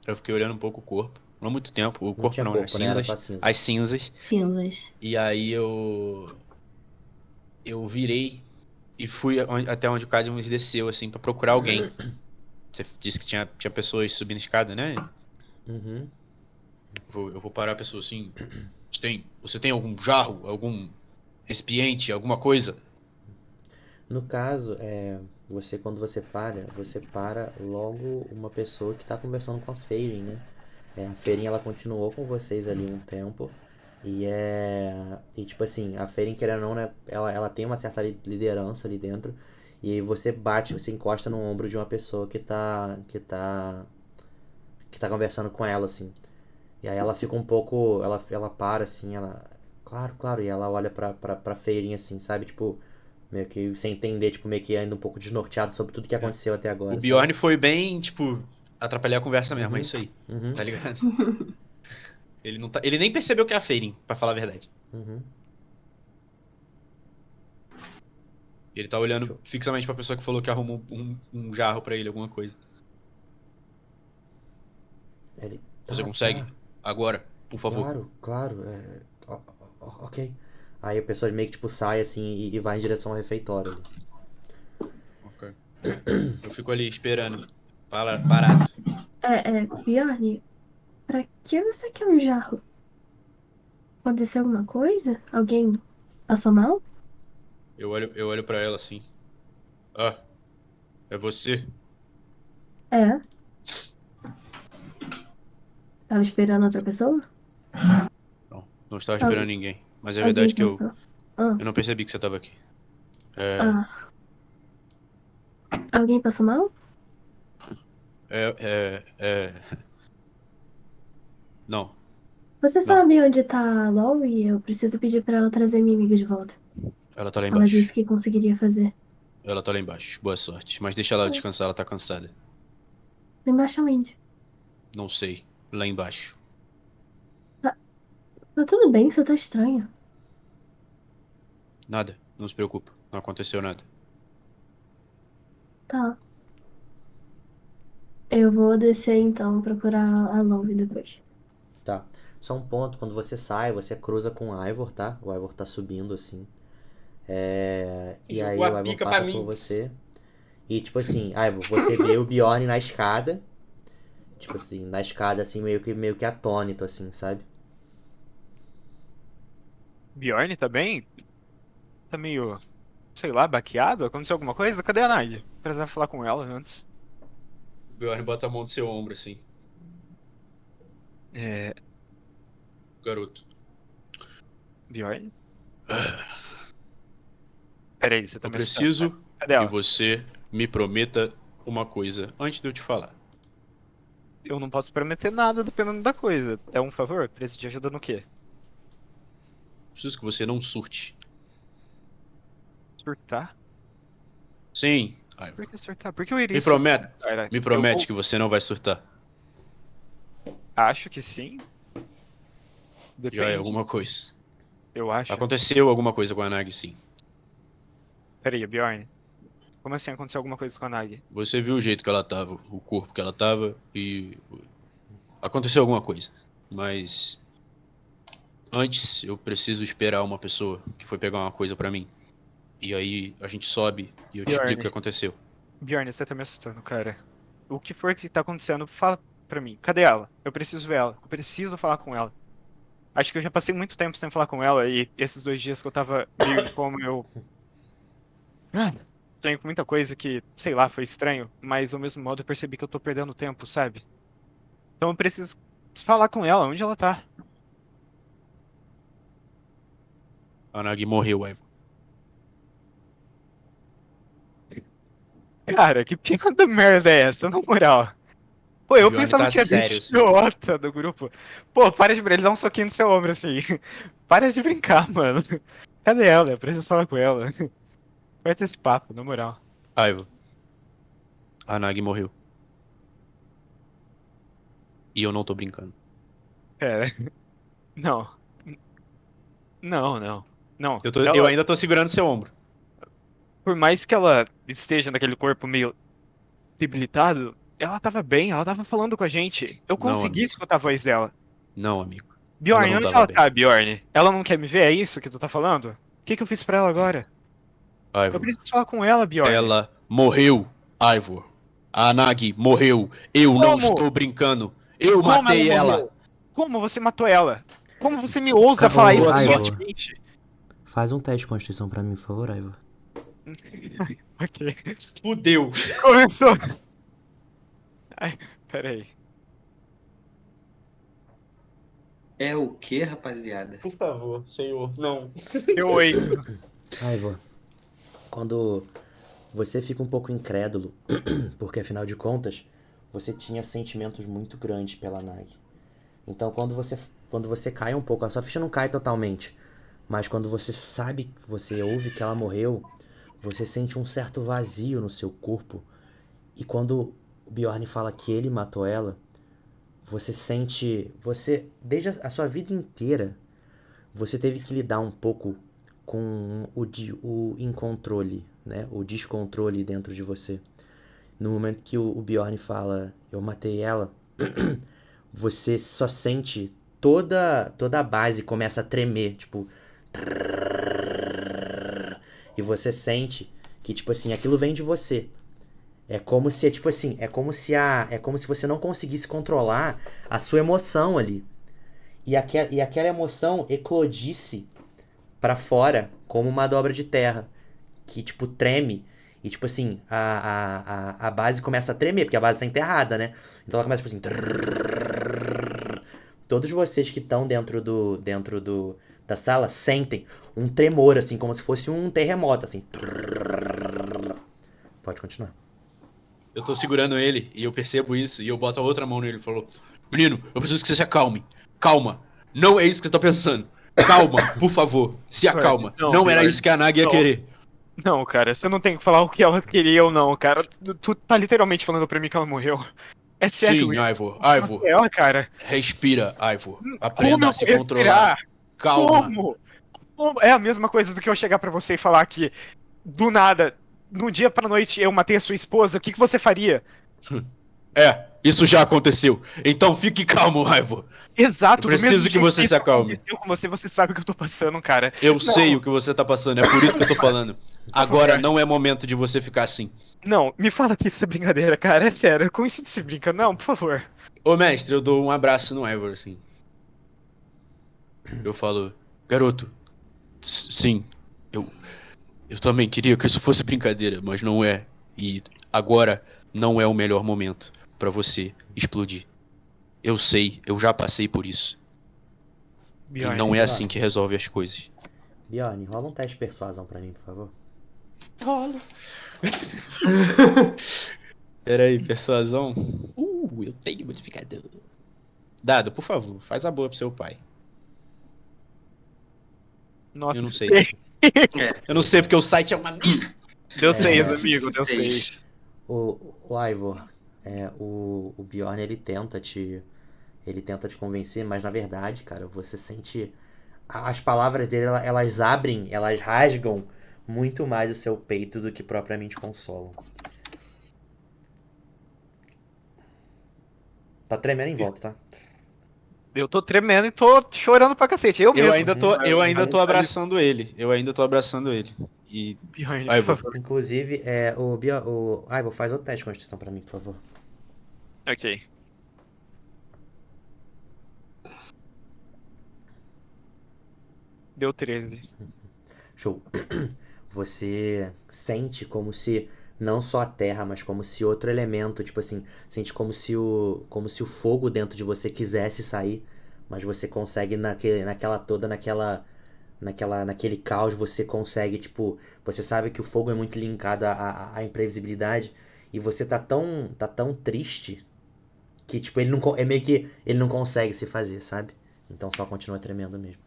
eu fiquei olhando um pouco o corpo. Não muito tempo. O Não corpo tinha não, né? As corpo, né? Era só cinzas. cinza. As cinzas. Cinzas. E aí eu virei e fui até onde o Cadmus desceu, assim, pra procurar alguém. Você disse que tinha pessoas subindo escada, né? Uhum. Eu vou parar a pessoa assim. Você tem algum jarro, algum recipiente, alguma coisa? No caso, quando você para logo uma pessoa que tá conversando com a Feirin, né? A Feirin, ela continuou com vocês ali um tempo. E tipo assim, a Feirin, querendo ou não, né? Ela tem uma certa liderança ali dentro. E aí você encosta no ombro de uma pessoa que tá conversando com ela, assim. E aí ela fica um pouco. Ela para, assim, ela. Claro, claro. E ela olha pra Feirinha, assim, sabe? Tipo, meio que sem entender, tipo, meio que ainda um pouco desnorteado sobre tudo que É. aconteceu até O agora, sabe? Bjorn foi bem, tipo, atrapalhar a conversa mesmo, é Uhum, isso aí. uhum, Tá ligado? Ele não tá, ele nem percebeu que é a Feirin, pra falar a verdade. uhum. Ele tá olhando Show. fixamente pra pessoa que falou que arrumou um jarro pra ele, alguma coisa. Ele. Você Tá, consegue? tá. Agora, por favor. Claro, claro. Ok. Aí a pessoa meio que, tipo, sai, assim, e vai em direção ao refeitório ali. Ok. Eu fico ali esperando. Parado. Bjorn, pra que você quer um jarro? Aconteceu alguma coisa? Alguém passou mal? Eu olho pra ela assim. Ah, é você? É. Tava esperando outra pessoa? Não, não estava esperando Al- ninguém. Mas é Alguém verdade que passou. Ah, eu não percebi que você tava aqui. É, ah. Alguém passou mal? Não, Você não. sabe onde tá a LOL e eu preciso pedir pra ela trazer minha amiga de volta. Ela tá lá Ela disse embaixo. que conseguiria fazer. Ela tá lá embaixo. Boa sorte. Mas deixa ela Ah, descansar, ela tá cansada. lá embaixo aonde? Não sei. Lá embaixo. Tá, tá tudo bem, você tá estranho. Nada. Não se preocupa. Não aconteceu nada. Tá. Eu vou descer então, procurar a Love depois. Tá. Só um ponto, quando você sai, você cruza com o Ivor, tá? O Ivor tá subindo assim. E Jogou aí a o Ivor pica pra passa por mim. você. E tipo assim, Ivor, você vê o Bjorn na escada. Tipo assim, na escada assim, meio que atônito, assim, sabe? Bjorn tá bem? Tá meio, sei lá, baqueado? Aconteceu alguma coisa? Cadê a Nag? Precisava falar com ela antes. O Bjorn bota a mão no seu ombro, assim. É, Garoto. Bjorn? Ah, Peraí, você tá Eu me assustando. preciso Cadê que ela? você me prometa uma coisa antes de eu te falar. Eu não posso prometer nada dependendo da coisa. É um favor? Preciso de ajuda no quê? Preciso que você não surte. Surtar? Sim, Por Ivor. que surtar? Por que eu iria Me surtar, promete, cara? me Eu promete vou... que você não vai surtar. Acho que sim. Já é Depende. alguma coisa. Eu acho. Aconteceu alguma coisa com a Nag, sim. Peraí, Bjorn. Como assim aconteceu alguma coisa com a Nag? Você viu o jeito que ela tava, o corpo que ela tava e aconteceu alguma coisa. Mas antes eu preciso esperar uma pessoa que foi pegar uma coisa pra mim. E aí a gente sobe e eu te explico o Bjorn. que aconteceu. Bjorn, você tá me assustando, cara. O que for que tá acontecendo, fala pra mim. Cadê ela? Eu preciso ver ela. Eu preciso falar com ela. Acho que eu já passei muito tempo sem falar com ela e esses 2 dias que eu tava meio em coma, eu. Ah, sonhei com muita coisa que, sei lá, foi estranho, mas ao mesmo modo eu percebi que eu tô perdendo tempo, sabe? Então eu preciso falar com ela, onde ela tá? A Nag morreu, Ivor. Cara, que piada merda é essa, na moral? Pô, eu Bjorn pensava tá que ia sério, gente assim. idiota do grupo. Pô, para de brincar, ele dá um soquinho no seu ombro assim. Para de brincar, mano. Cadê ela? Eu preciso falar com ela. Vai ter esse papo, na moral. Ivor, a Nag morreu. E eu não tô brincando. Pera. Não. Não, não. Não. Eu Ela, ainda tô segurando seu ombro. por mais que ela esteja naquele corpo meio debilitado, ela tava bem, ela tava falando com a gente. Eu Não, consegui amigo. escutar a voz dela. Não, amigo. Ela Bjorn, não onde tava ela bem. tá, Bjorn? Ela não quer me ver? É isso que tu tá falando? O que que eu fiz pra ela agora? Eu Ivor, preciso falar com ela, Bjorn. ela morreu, Ivor. A Nag morreu. Eu não Como? estou brincando. Eu Como ela matei ela. morreu? Como você matou ela? Como você me ousa falar isso Ô, Ivor, abertamente? faz um teste de constituição pra mim, por favor, Ivor. Ok. Fudeu. Começou. Ai, peraí. É o que, rapaziada? Por favor, senhor, não. Deu 8. Ivor, quando você fica um pouco incrédulo, porque afinal de contas, você tinha sentimentos muito grandes pela Nag. Então quando você cai um pouco, a sua ficha não cai totalmente, mas quando você sabe, você ouve que ela morreu, você sente um certo vazio no seu corpo. E quando o Bjorn fala que ele matou ela, desde a sua vida inteira, você teve que lidar um pouco com o incontrole, né? O descontrole dentro de você. No momento que o Bjorn fala, eu matei ela, você só sente toda a base começa a tremer, tipo. E você sente que, tipo assim, aquilo vem de você. É como se, tipo assim, é como se você não conseguisse controlar a sua emoção ali. E aquela emoção eclodisse pra fora como uma dobra de terra que, tipo, treme. E, tipo assim, a base começa a tremer, porque a base tá enterrada, né? Então ela começa, tipo assim. Todos vocês que estão da sala sentem um tremor, assim, como se fosse um terremoto, assim. Pode continuar. Eu tô segurando ele e eu percebo isso e eu boto a outra mão nele e falo: Menino, eu preciso que você se acalme. Calma. Não é isso que você tá pensando. Calma, por favor. Se acalma. Não, Não era Bjorn. isso que a Nag ia Não. querer. Não, cara, você não tem que falar o que ela queria ou não, cara. Tu tá literalmente falando pra mim que ela morreu. É sério, Sim, isso. Ivor. Você Ivor, matou ela, cara. respira, Ivor. Como Aprenda eu a se vou controlar. respirar? Calma. Como? É a mesma coisa do que eu chegar pra você e falar que, do nada, no dia pra noite eu matei a sua esposa, o que que você faria? Isso já aconteceu. Então fique calmo, Ivor. Exato, Eu do mesmo preciso que jeito você isso se acalme. aconteceu com você, você sabe o que eu tô passando, cara. Eu sei o que você tá passando, é por isso que eu tô falando. Agora favor. não é momento de você ficar assim. Não, me fala que isso é brincadeira, cara. É sério, com isso não se brinca. Não, por favor. Ô mestre, eu dou um abraço no Ivor, assim. Eu falo, garoto, sim, eu também queria que isso fosse brincadeira, mas não é. E agora não é o melhor momento pra você explodir. Eu sei, eu já passei por isso. E Bjorn, não é assim que resolve as coisas. Bjorn, rola um teste de persuasão pra mim, por favor. Rola. Peraí, persuasão. Eu tenho modificador. Dado, por favor, faz a boa pro seu pai. Nossa, Eu não sei. sei. Eu não sei porque o site é uma merda. Deu 6, amigo, deu 6. O Ivor, o Bjorn, ele tenta te convencer, mas na verdade, cara, você sente as palavras dele, elas abrem, elas rasgam muito mais o seu peito do que propriamente consolam. Tá tremendo em volta, tá? Eu tô tremendo e tô chorando pra cacete. Eu mesmo. Eu ainda tô abraçando ele. Eu ainda tô abraçando ele. E. Bjorn, Ivor, por favor. Inclusive, o Ivor, faz outro teste de constituição pra mim, por favor. Ok. Deu 13. Show. Você sente como se não só a terra, mas como se outro elemento, tipo assim, sente como se o fogo dentro de você quisesse sair, mas você consegue naquele caos, você consegue, tipo, você sabe que o fogo é muito linkado à imprevisibilidade e você tá tão triste que, tipo, é meio que ele não consegue se fazer, sabe? Então só continua tremendo mesmo.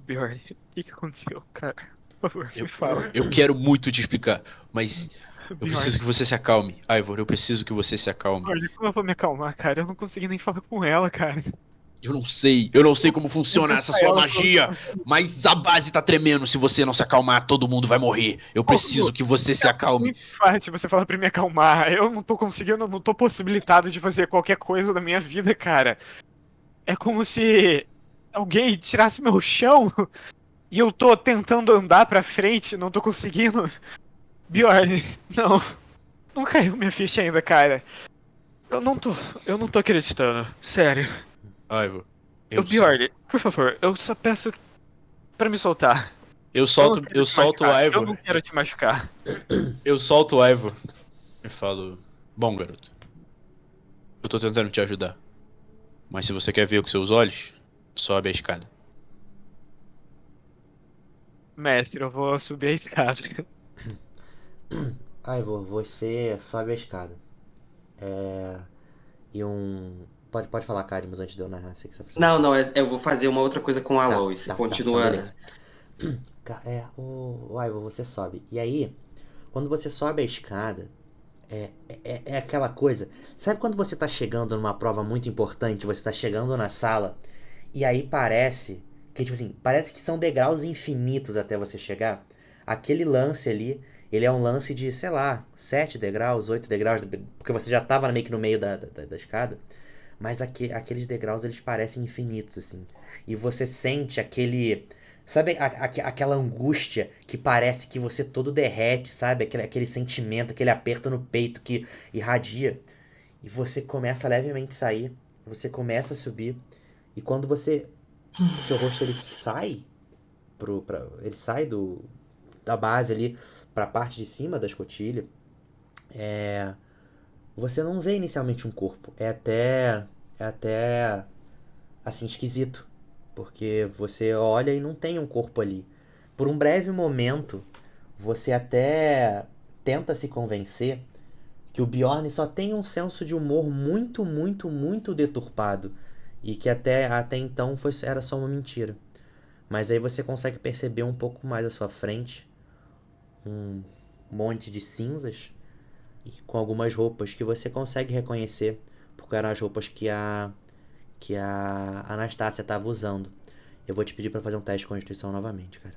Bjorn, o que aconteceu, cara? Por favor, me fala. eu quero muito te explicar, mas eu Bjorn, preciso que você se acalme. Ivor, eu preciso que você se acalme. Bjorn, como eu vou me acalmar, cara? Eu não consegui nem falar com ela, cara. Eu não sei como funciona essa sua magia, mas a base tá tremendo. Se você não se acalmar, todo mundo vai morrer. Eu preciso que você se acalme. Muito fácil você falar pra me acalmar. Eu não tô conseguindo, não tô possibilitado de fazer qualquer coisa da minha vida, cara. É como se alguém tirasse meu chão e eu tô tentando andar pra frente, não tô conseguindo. Bjorn, não caiu minha ficha ainda, cara. Eu não tô acreditando. Sério. Ivor, Bjorn, por favor, eu só peço pra me soltar. eu Eu não solto, quero eu te solto o machucar. Eu Ivor. não quero te machucar. Eu solto o Ivor e falo: Bom, garoto, eu tô tentando te ajudar. Mas se você quer ver com seus olhos, sobe a escada. Mestre, eu vou subir a escada. Ivor, você sobe a escada. E um. Pode falar, Cadmus, antes de eu narrar. Sei que você vai fazer. Não, eu vou fazer uma outra coisa com a Aloy. Você continua. beleza. O Ivor, você sobe. E aí, quando você sobe a escada, é aquela coisa. Sabe quando você tá chegando numa prova muito importante, você tá chegando na sala, e aí parece que, tipo assim, parece que são degraus infinitos até você chegar? Aquele lance ali, ele é um lance de, sei lá, 7 degraus, 8 degraus, porque você já tava meio que no meio da escada. Mas aqueles degraus, eles parecem infinitos, assim. E você sente aquele. Sabe aquela angústia que parece que você todo derrete, sabe? Aquele sentimento, aquele aperto no peito que irradia. E você começa a levemente sair. Você começa a subir. E quando você. O seu rosto ele sai. Ele sai da base ali pra parte de cima da escotilha. Você não vê inicialmente um corpo. É até assim esquisito, porque você olha e não tem um corpo ali. Por um breve momento, você até tenta se convencer que o Bjorn só tem um senso de humor muito, muito, muito deturpado e que até então era só uma mentira. Mas aí você consegue perceber um pouco mais à sua frente um monte de cinzas e com algumas roupas que você consegue reconhecer, porque eram as roupas que a Anastácia estava usando. Eu vou te pedir para fazer um teste de constituição novamente, cara.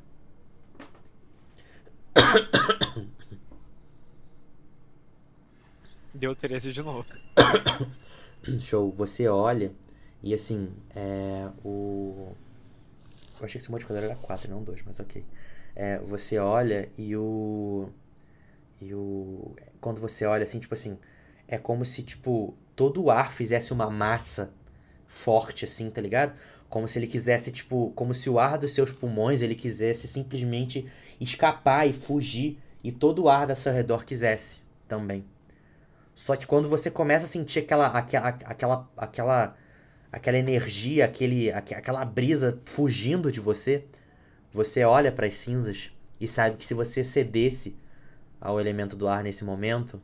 Deu 13 de novo. Show. Você olha e assim, eu achei que esse modificador era 4 não 2, mas ok. Você olha e quando você olha assim, tipo assim, é como se, tipo, todo o ar fizesse uma massa forte, assim, tá ligado? Como se ele quisesse, tipo, como se o ar dos seus pulmões ele quisesse simplesmente escapar e fugir, e todo o ar ao seu redor quisesse também. Só que quando você começa a sentir aquela energia, aquela brisa fugindo de você, você olha para as cinzas e sabe que se você cedesse ao elemento do ar nesse momento,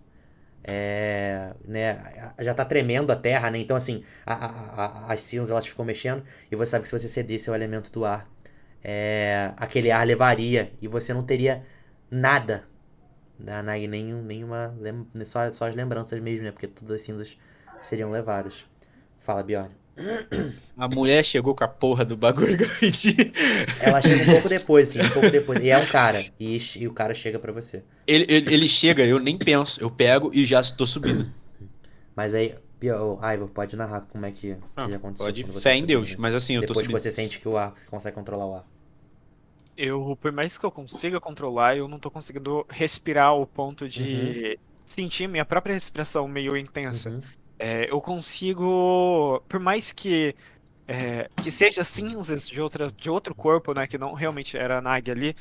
né, já tá tremendo a terra, né? Então, assim, as cinzas elas ficam mexendo e você sabe que se você cedesse ao elemento do ar, aquele ar levaria e você não teria nada da Nag, só as lembranças mesmo, né? Porque todas as cinzas seriam levadas. Fala, Bjorn. A mulher chegou com a porra do bagulho que eu pedi. Ela chega um pouco depois, assim, um pouco depois. E é um cara. E o cara chega pra você. Ele chega, eu nem penso. Eu pego e já tô subindo. Mas aí, Ivor, pode narrar como é que aconteceu Pode quando você fé em subiu, Deus, né? mas assim, eu tô Depois que subindo. você sente que o ar, você consegue controlar o ar. Por mais que eu consiga controlar, eu não tô conseguindo respirar ao ponto de sentir minha própria respiração meio intensa. Uhum. Eu consigo, por mais que seja cinzas de outro corpo, né, que não realmente era a Nag ali,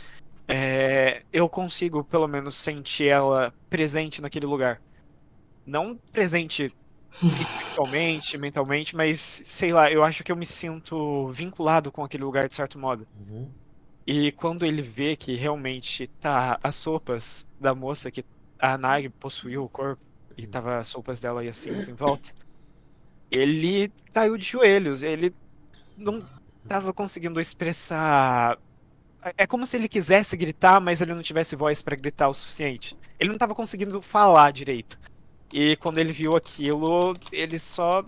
eu consigo pelo menos sentir ela presente naquele lugar. Não presente espiritualmente, mentalmente, mas sei lá, eu acho que eu me sinto vinculado com aquele lugar de certo modo. Uhum. E quando ele vê que realmente tá as sopas da moça que a Nag possuiu o corpo e tava as sopas dela e as cinzas em volta, ele caiu de joelhos. Ele não tava conseguindo expressar. É como se ele quisesse gritar, mas ele não tivesse voz pra gritar o suficiente. Ele não tava conseguindo falar direito. E quando ele viu aquilo, ele só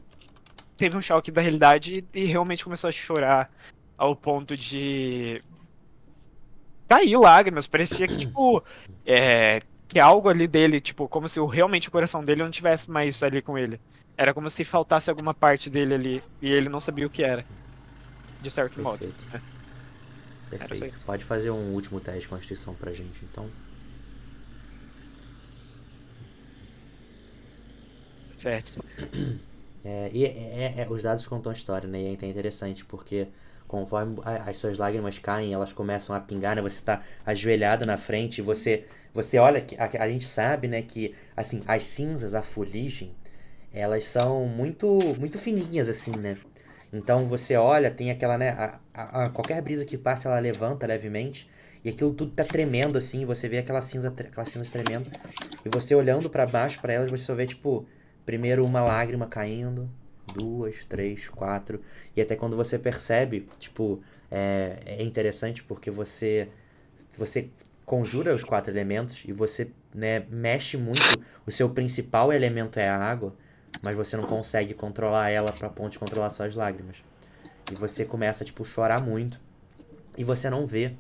teve um choque da realidade e realmente começou a chorar ao ponto de cair lágrimas. Parecia que, tipo, que algo ali dele, tipo, como se realmente o coração dele não tivesse mais ali com ele. Era como se faltasse alguma parte dele ali e ele não sabia o que era, de certo modo. Perfeito. Era isso aí. Perfeito. Pode fazer um último teste de constituição pra gente, então. Certo. Os dados contam a história, né? E é interessante, porque conforme as suas lágrimas caem, elas começam a pingar, né? Você tá ajoelhado na frente e você olha, a gente sabe, né, que, assim, as cinzas, a fuligem, elas são muito fininhas, assim, né? Então você olha, tem aquela, né, qualquer brisa que passa, ela levanta levemente, e aquilo tudo tá tremendo, assim, você vê aquelas cinzas tremendo, e você olhando pra baixo pra elas, você só vê, tipo, primeiro uma lágrima caindo, 2, 3, 4. E até quando você percebe, tipo, é interessante porque você conjura os 4 elementos e você, né, mexe muito. O seu principal elemento é a água, mas você não consegue controlar ela pra ponto de controlar suas lágrimas. E você começa, tipo, chorar muito. E você não vê.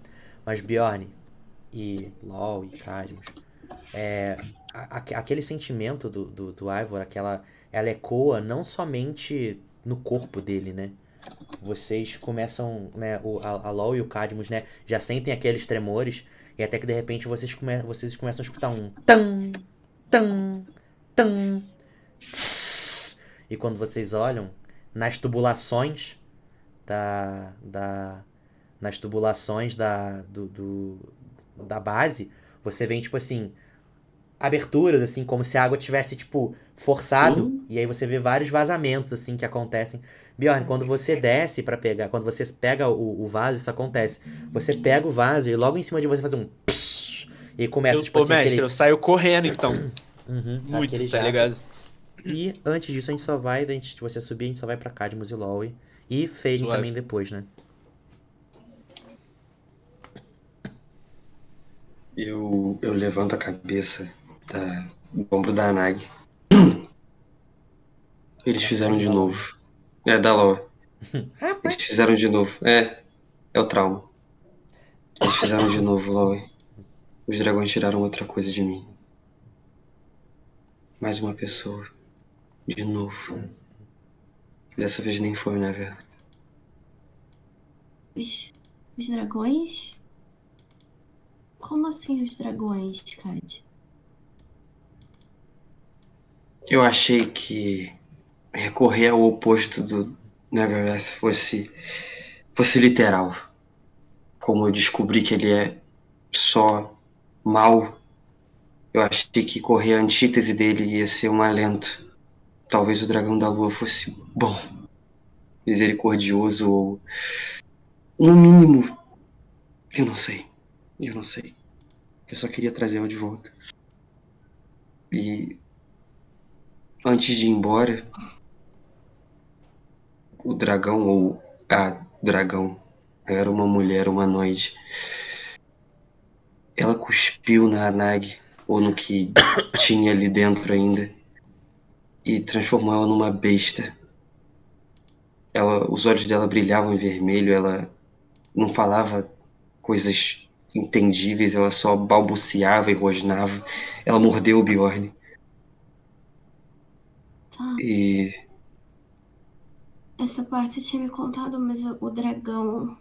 Mas Bjorn e LOL e Cadmus, aquele sentimento do Ivor, ela ecoa não somente no corpo dele, né? Vocês começam, né, a LOL e o Cadmus, né, já sentem aqueles tremores, e até que de repente vocês começam a escutar um tam, tam, tam, tss, e quando vocês olham, nas tubulações da, da nas tubulações da base, você vê, tipo assim, aberturas, assim, como se a água tivesse, tipo, forçado. E aí você vê vários vazamentos, assim, que acontecem. Bjorn, quando você desce pra pegar, quando você pega o vaso, isso acontece. Você pega o vaso e logo em cima de você faz um psh, e começa, tipo Ô, assim, mestre, aquele... eu saio correndo então. Muito, aquele tá jato. ligado? E antes disso, a gente só vai, de você subir, a gente só vai pra Cadmus e Lowe. E Feirin Suave. também depois, né? Eu levanto a cabeça do ombro da Nag. Eles fizeram de novo. Da Laura. Eles fizeram de novo. É o trauma. Eles fizeram de novo, Laura. Os dragões tiraram outra coisa de mim. Mais uma pessoa. De novo. Dessa vez nem foi, na verdade. Os dragões? Como assim os dragões, Cad? Eu achei que recorrer ao oposto do Neverwrath fosse literal. Como eu descobri que ele é só mal, eu achei que correr a antítese dele ia ser um alento. Talvez o dragão da lua fosse bom, misericordioso ou, no mínimo, eu não sei. Eu não sei. Eu só queria trazê-lo de volta. E antes de ir embora, o dragão ou a dragão era uma mulher humanoide. Ela cuspiu na Anag, ou no que tinha ali dentro ainda, e transformou ela numa besta. Os olhos dela brilhavam em vermelho, ela não falava coisas entendíveis, ela só balbuciava e rosnava. Ela mordeu o Bjorn. Tá. E Essa parte você tinha me contado, mas o dragão.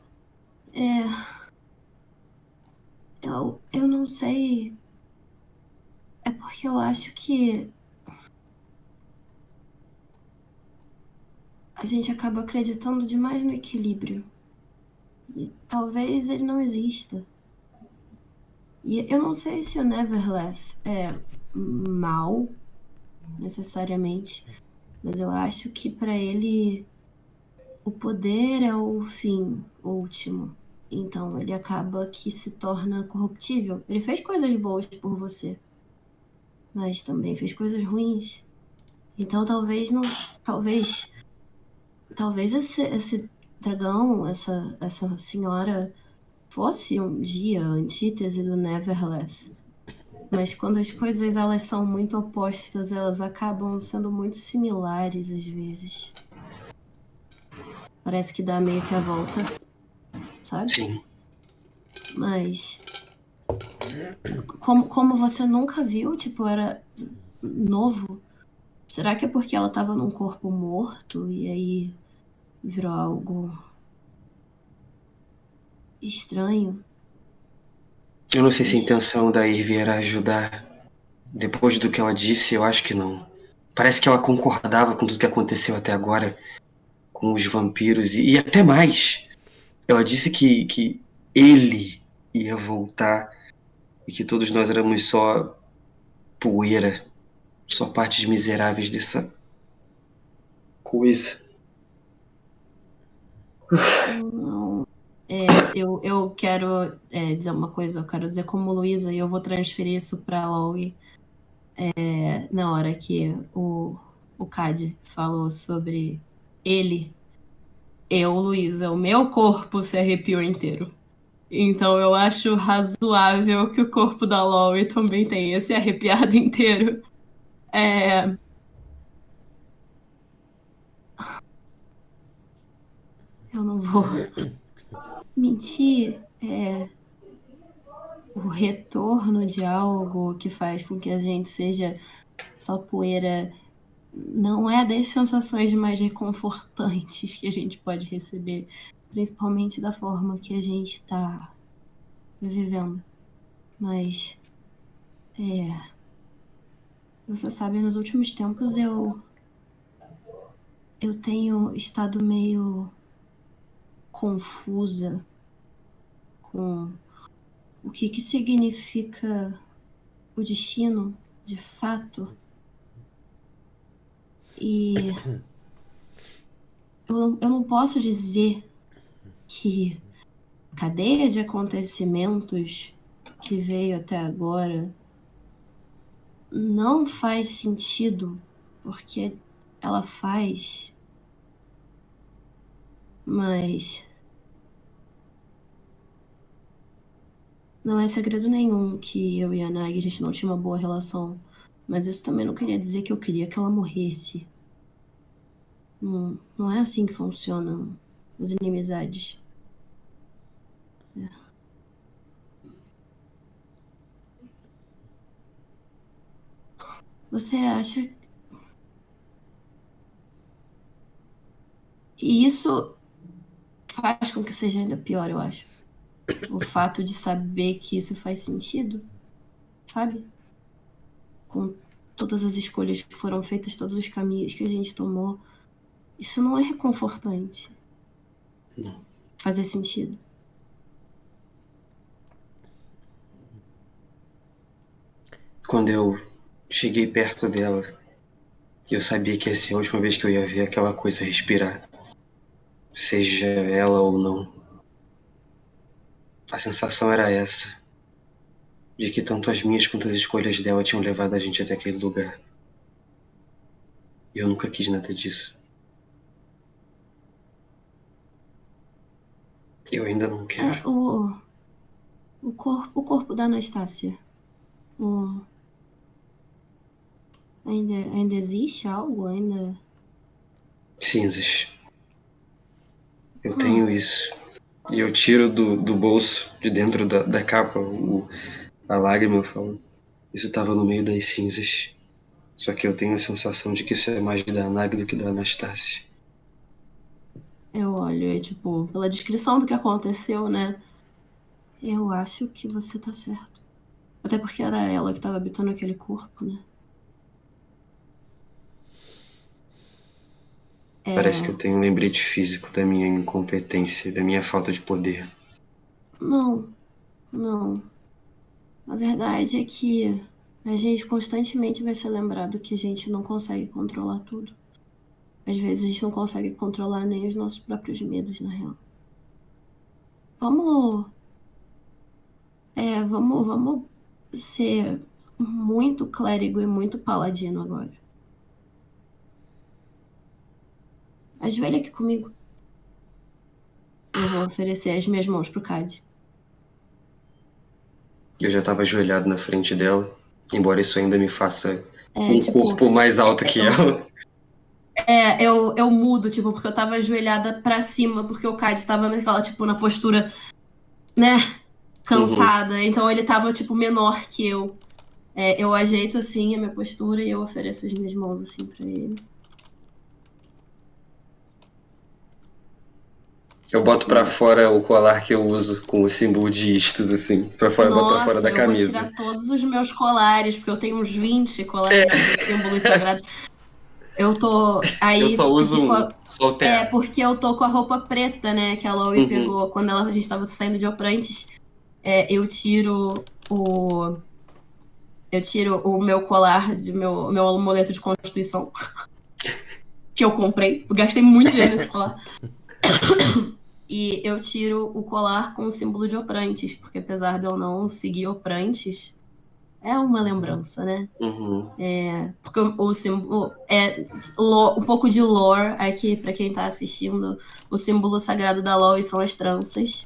Eu não sei. É porque eu acho que a gente acaba acreditando demais no equilíbrio. E talvez ele não exista. E eu não sei se o Neverleth é mal, necessariamente, mas eu acho que pra ele o poder é o fim último. Então ele acaba que se torna corruptível. Ele fez coisas boas por você, mas também fez coisas ruins. Então talvez não. Talvez. Talvez esse dragão, essa senhora, fosse um dia a antítese do Neverleth. Mas quando as coisas elas são muito opostas, elas acabam sendo muito similares às vezes. Parece que dá meio que a volta, sabe? sim, Mas como você nunca viu, tipo, era novo, será que é porque ela tava num corpo morto e aí virou algo estranho? eu não sei se a intenção da Ivy era ajudar. Depois do que ela disse, eu acho que não. Parece que ela concordava com tudo que aconteceu até agora com os vampiros e até mais. Ela disse que ele ia voltar e que todos nós éramos só poeira, só partes miseráveis dessa coisa. Eu não. Eu quero dizer uma coisa, eu quero dizer como Luísa, e eu vou transferir isso pra Lowy na hora que o Cad falou sobre ele. Eu, Luísa, o meu corpo se arrepiou inteiro. Então eu acho razoável que o corpo da Lowy também tenha se arrepiado inteiro. É, eu não vou mentir. O retorno de algo que faz com que a gente seja só poeira não é das sensações mais reconfortantes que a gente pode receber, principalmente da forma que a gente está vivendo. Mas, você sabe, nos últimos tempos eu tenho estado meio confusa com o que significa o destino, de fato. E eu não posso dizer que a cadeia de acontecimentos que veio até agora não faz sentido, porque ela faz, mas não é segredo nenhum que eu e a Nag a gente não tinha uma boa relação. Mas isso também não queria dizer que eu queria que ela morresse. Não, não é assim que funcionam as inimizades. Você acha. E isso faz com que seja ainda pior, eu acho. O fato de saber que isso faz sentido, sabe? Com todas as escolhas que foram feitas, todos os caminhos que a gente tomou. Isso não é reconfortante. Não. Fazer sentido. Quando eu cheguei perto dela, eu sabia que ia ser a última vez que eu ia ver aquela coisa respirar. Seja ela ou não. A sensação era essa. De que tanto as minhas quanto as escolhas dela tinham levado a gente até aquele lugar. E eu nunca quis nada disso. Eu ainda não quero. O corpo da Anastácia. Ainda existe algo? Ainda. Cinzas. Eu tenho isso. E eu tiro do bolso, de dentro da capa, a lágrima, eu falo. Isso tava no meio das cinzas. Só que eu tenho a sensação de que isso é mais da Nag do que da Anastácia. Eu olho e, tipo, pela descrição do que aconteceu, né? Eu acho que você tá certo. Até porque era ela que tava habitando aquele corpo, né? Parece que eu tenho um lembrete físico da minha incompetência e da minha falta de poder. Não. A verdade é que a gente constantemente vai ser lembrado que a gente não consegue controlar tudo. Às vezes a gente não consegue controlar nem os nossos próprios medos, na real. Vamos ser muito clérigo e muito paladino agora. Ajoelha aqui comigo. Eu vou oferecer as minhas mãos pro Cad. Eu já estava ajoelhado na frente dela, embora isso ainda me faça Tipo, corpo mais alto que ela. Eu mudo, tipo, porque eu tava ajoelhada pra cima, porque o Cad tava naquela, tipo, na postura, né, cansada. Então ele tava, tipo, menor que eu. Eu ajeito, assim, a minha postura e eu ofereço as minhas mãos, assim, pra ele. Eu boto pra fora o colar que eu uso com o símbolo de Istos, assim, boto pra fora da Nossa, eu vou camisa. tirar todos os meus colares, porque eu tenho uns 20 colares com símbolos sagrados. Eu tô aí, Eu só uso tipo, só o terra. porque eu tô com a roupa preta, né, que a Loie pegou quando a gente tava saindo de Oprantes. Eu tiro o meu colar, meu amuleto de constituição, que eu comprei. Eu gastei muito dinheiro nesse colar. E eu tiro o colar com o símbolo de Oprantes, porque apesar de eu não seguir Oprantes, é uma lembrança, né? Porque o símbolo um pouco de lore aqui para quem tá assistindo. O símbolo sagrado da LoL são as tranças.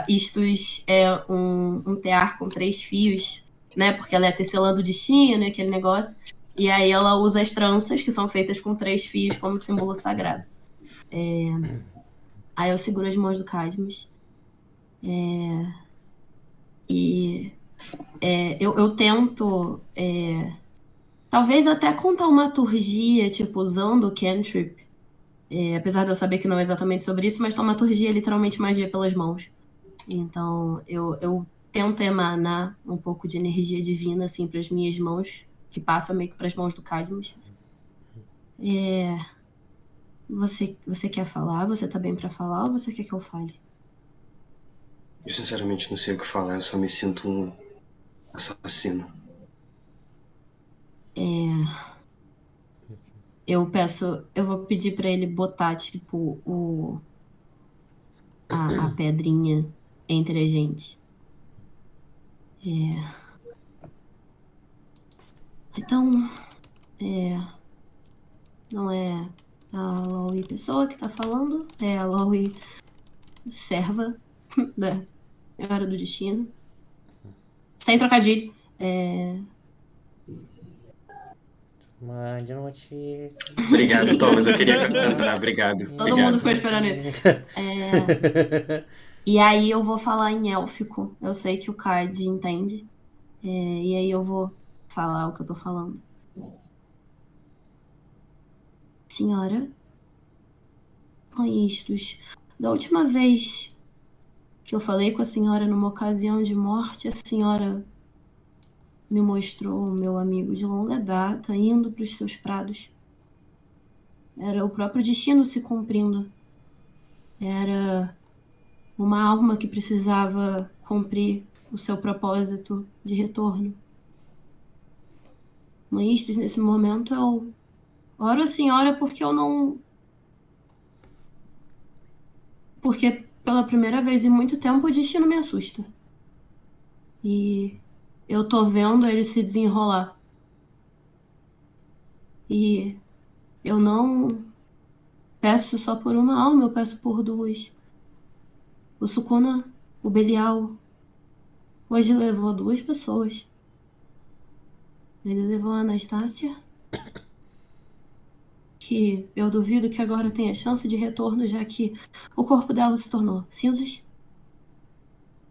Istus é um tear com 3 fios, né? Porque ela é tecelã do destino, aquele negócio. E aí ela usa as tranças, que são feitas com 3 fios, como símbolo sagrado. Aí eu seguro as mãos do Cadmus. Eu tento, talvez até com taumaturgia, tipo, usando o cantrip. Apesar de eu saber que não é exatamente sobre isso, mas taumaturgia é literalmente magia pelas mãos. Então, eu tento emanar um pouco de energia divina, assim, para as minhas mãos, que passa meio que para as mãos do Cadmus. Você quer falar? Você tá bem para falar ou você quer que eu fale? Eu sinceramente não sei o que falar, eu só me sinto um assassino. Eu vou pedir para ele botar, tipo, a pedrinha entre a gente. Então, não é a Lowie pessoa que tá falando, é a Lowie serva da Hora do Destino. Sem trocadilho. Mande notícias. Obrigado, Thomas, eu queria cantar, obrigado. Todo mundo ficou esperando isso. E aí eu vou falar em élfico. Eu sei que o Cad entende. E aí eu vou falar o que eu tô falando. Senhora, Ranhistos, da última vez que eu falei com a senhora numa ocasião de morte, a senhora me mostrou o meu amigo de longa data indo para os seus prados. Era o próprio destino se cumprindo. Era uma alma que precisava cumprir o seu propósito de retorno. Mas nesse momento eu oro a senhora porque eu não. Porque pela primeira vez em muito tempo o destino me assusta. E eu tô vendo ele se desenrolar. E eu não peço só por uma alma, eu peço por duas. O Sukuna, o Belial, hoje levou duas pessoas. Ele levou a Anastácia, que eu duvido que agora tenha chance de retorno, já que o corpo dela se tornou cinzas.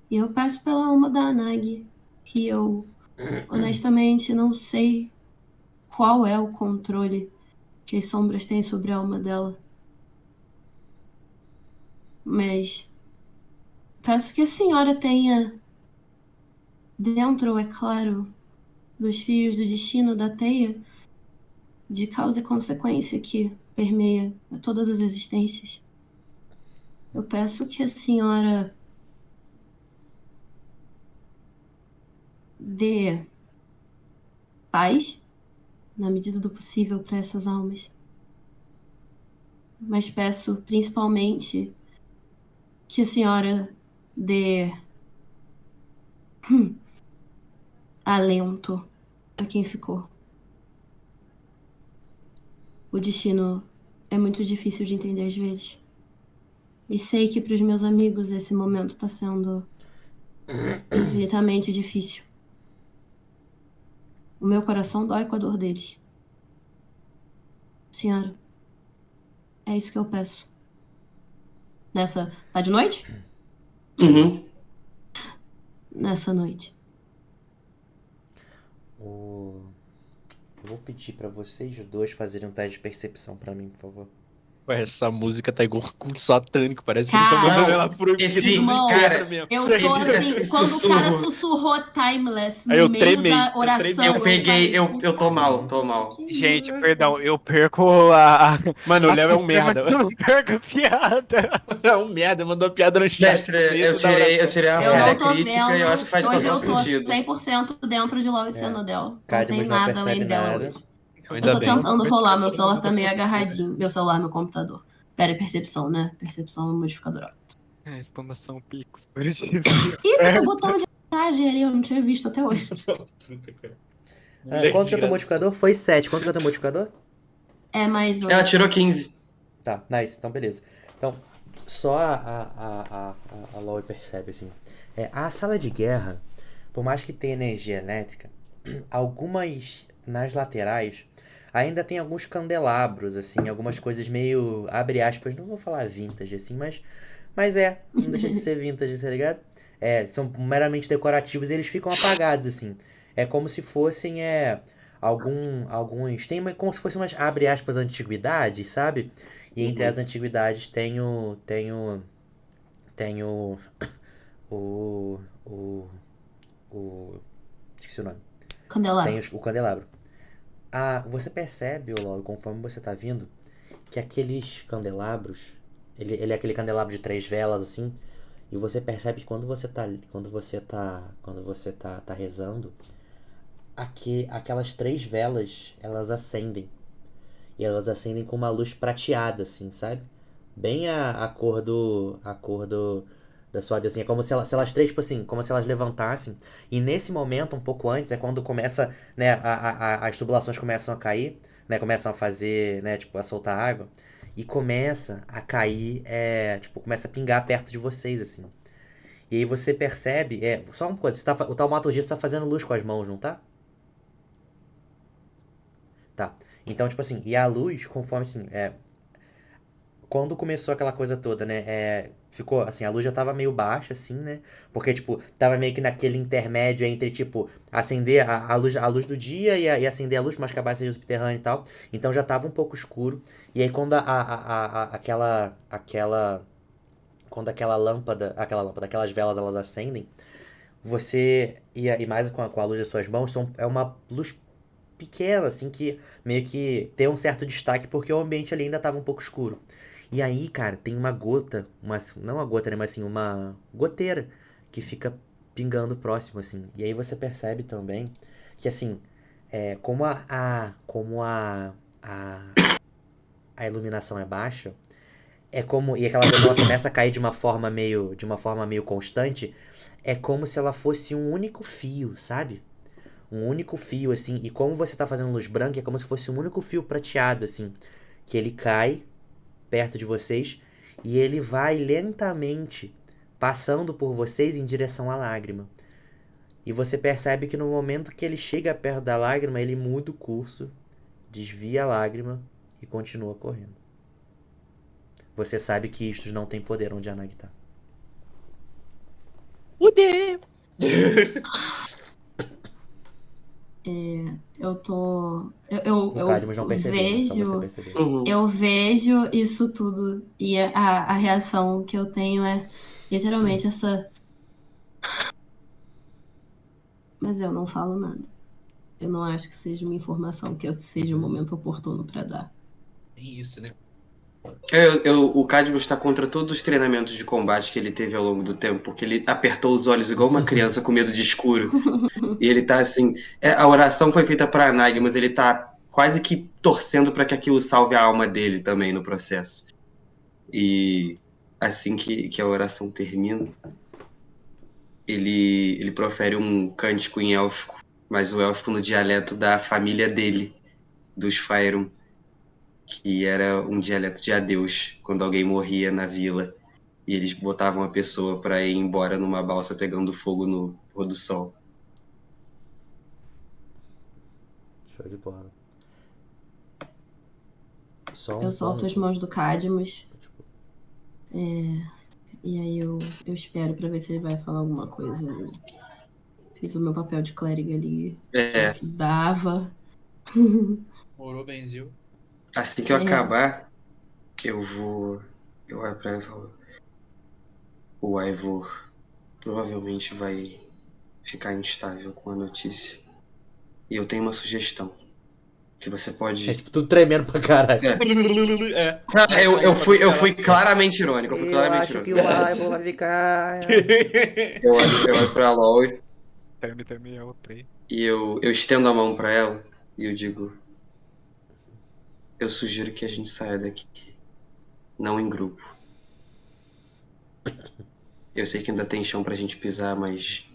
E eu peço pela alma da Anagi, que eu honestamente não sei qual é o controle que as sombras têm sobre a alma dela. Mas peço que a senhora tenha dentro, é claro, dos fios do destino da teia de causa e consequência que permeia a todas as existências. Eu peço que a senhora dê paz, na medida do possível, para essas almas. Mas peço principalmente que a senhora dê alento a quem ficou. O destino é muito difícil de entender às vezes. E sei que para os meus amigos esse momento está sendo infinitamente difícil. O meu coração dói com a dor deles. Senhora, é isso que eu peço. Tá de noite? Uhum. Nessa noite. Eu vou pedir pra vocês dois fazerem um teste de percepção pra mim, por favor. Ué, essa música tá igual um culto satânico, parece que eles estão Cara, mandando ela por esse- irmão, cara, minha Eu frente. tô assim, esse quando o cara sussurro. sussurrou timeless Aí no eu meio tremei, da eu oração, tremei. Eu peguei, falei, eu tô mal, tô mal. que Gente, merda. perdão, eu perco a. Mano, o Léo é um a- merda. Mas eu não perco a piada. É um merda, mandou piada no chat. Mestre, no meio da eu oração. tirei a Eu falha não tô crítica e eu acho que vendo. faz Hoje total eu tô sentido. 100% dentro de LOL e Cenodel. Não tem Cadmus não nada além percebe dela nada. hoje. Eu Ainda tô bem. tentando Mas rolar, eu meu tô celular na tá meio postura. agarradinho. Meu celular, meu computador. Pera, é percepção, né? Percepção é um modificador. Exclamação Pix, por isso. Ih, tem um botão de mensagem ali, eu não tinha visto até hoje. Quanto que é o teu modificador? Foi 7. Quanto que é o teu modificador? É mais Ela 8. tirou 15. Tá, nice. Então, beleza. Então, só a Loi percebe, assim. A sala de guerra, por mais que tenha energia elétrica, algumas nas laterais ainda tem alguns candelabros, assim, algumas coisas meio, abre aspas, não vou falar vintage, assim, mas não deixa de ser vintage, tá ligado? São meramente decorativos e eles ficam apagados, assim. É como se fossem, alguns, tem como se fossem umas, abre aspas, antiguidades, sabe? E entre as antiguidades tem o, esqueci o nome. Candelabro. Tem o candelabro. Você percebe, Olavo, conforme você tá vindo, que aqueles candelabros, ele é aquele candelabro de 3 velas, assim, e você percebe que quando você tá rezando, aquelas 3 velas, elas acendem. E elas acendem com uma luz prateada, assim, sabe? Bem a cor da sua deusinha. Como se elas três, tipo assim, como se elas levantassem. E nesse momento, um pouco antes, é quando começa, né, as tubulações começam a cair, né, começam a fazer, né, tipo, a soltar água. E começa a cair, tipo, começa a pingar perto de vocês, assim. E aí você percebe, só uma coisa, o taumaturgista tá fazendo luz com as mãos, não tá? Tá. Então, tipo assim, e a luz, conforme assim, quando começou aquela coisa toda, né? Ficou assim, a luz já tava meio baixa, assim, né? Porque, tipo, tava meio que naquele intermédio entre, tipo, acender a luz do dia e acender a luz, mas acabar sendo subterrâneo e tal. Então já tava um pouco escuro. E aí quando quando aquelas velas elas acendem, e mais com a luz das suas mãos, é uma luz pequena, assim, que meio que tem um certo destaque porque o ambiente ali ainda tava um pouco escuro. E aí, cara, tem uma gota, não uma gota, né, mas assim, uma goteira que fica pingando próximo, assim. E aí você percebe também que, assim, como a iluminação é baixa, e aquela gota ela começa a cair de uma forma meio constante, é como se ela fosse um único fio, sabe? Um único fio, assim. E como você tá fazendo luz branca, é como se fosse um único fio prateado, assim. Que ele cai perto de vocês e ele vai lentamente passando por vocês em direção à lágrima. E você percebe que no momento que ele chega perto da lágrima, ele muda o curso, desvia a lágrima e continua correndo. Você sabe que isto não tem poder onde a Nag tá. Poder! Eu tô. O Cadmus não percebeu, né? Só você vejo. percebeu. Uhum. Eu vejo isso tudo. E a reação que eu tenho é literalmente essa. Mas eu não falo nada. Eu não acho que seja uma informação que seja o momento oportuno pra dar. É isso, né? O Cadmus está contra todos os treinamentos de combate que ele teve ao longo do tempo, porque ele apertou os olhos igual uma criança com medo de escuro. E ele tá assim. A oração foi feita para Nag, mas ele tá quase que torcendo para que aquilo salve a alma dele também no processo. E assim que a oração termina, ele profere um cântico em élfico, mas o élfico no dialeto da família dele, dos Faerun, que era um dialeto de adeus, quando alguém morria na vila e eles botavam a pessoa para ir embora numa balsa pegando fogo no pôr do sol. Show de bola. Só Eu solto as mãos do Cadmus. E aí eu espero pra ver se ele vai falar alguma coisa. Eu fiz o meu papel de clériga ali. É, Que dava. Morou, benziu. assim que eu É. acabar, eu olho pra ela e falo: o Ivor provavelmente vai ficar instável com a notícia. E eu tenho uma sugestão. Que você pode. tipo, tudo tremendo pra caralho. É. Eu fui claramente irônico. Eu fui Eu claramente acho que irônico. o Ivo vai ficar. Eu olho pra LOL Terme, eu play. e eu estendo a mão pra ela e eu digo: eu sugiro que a gente saia daqui. Não em grupo. Eu sei que ainda tem chão pra gente pisar, mas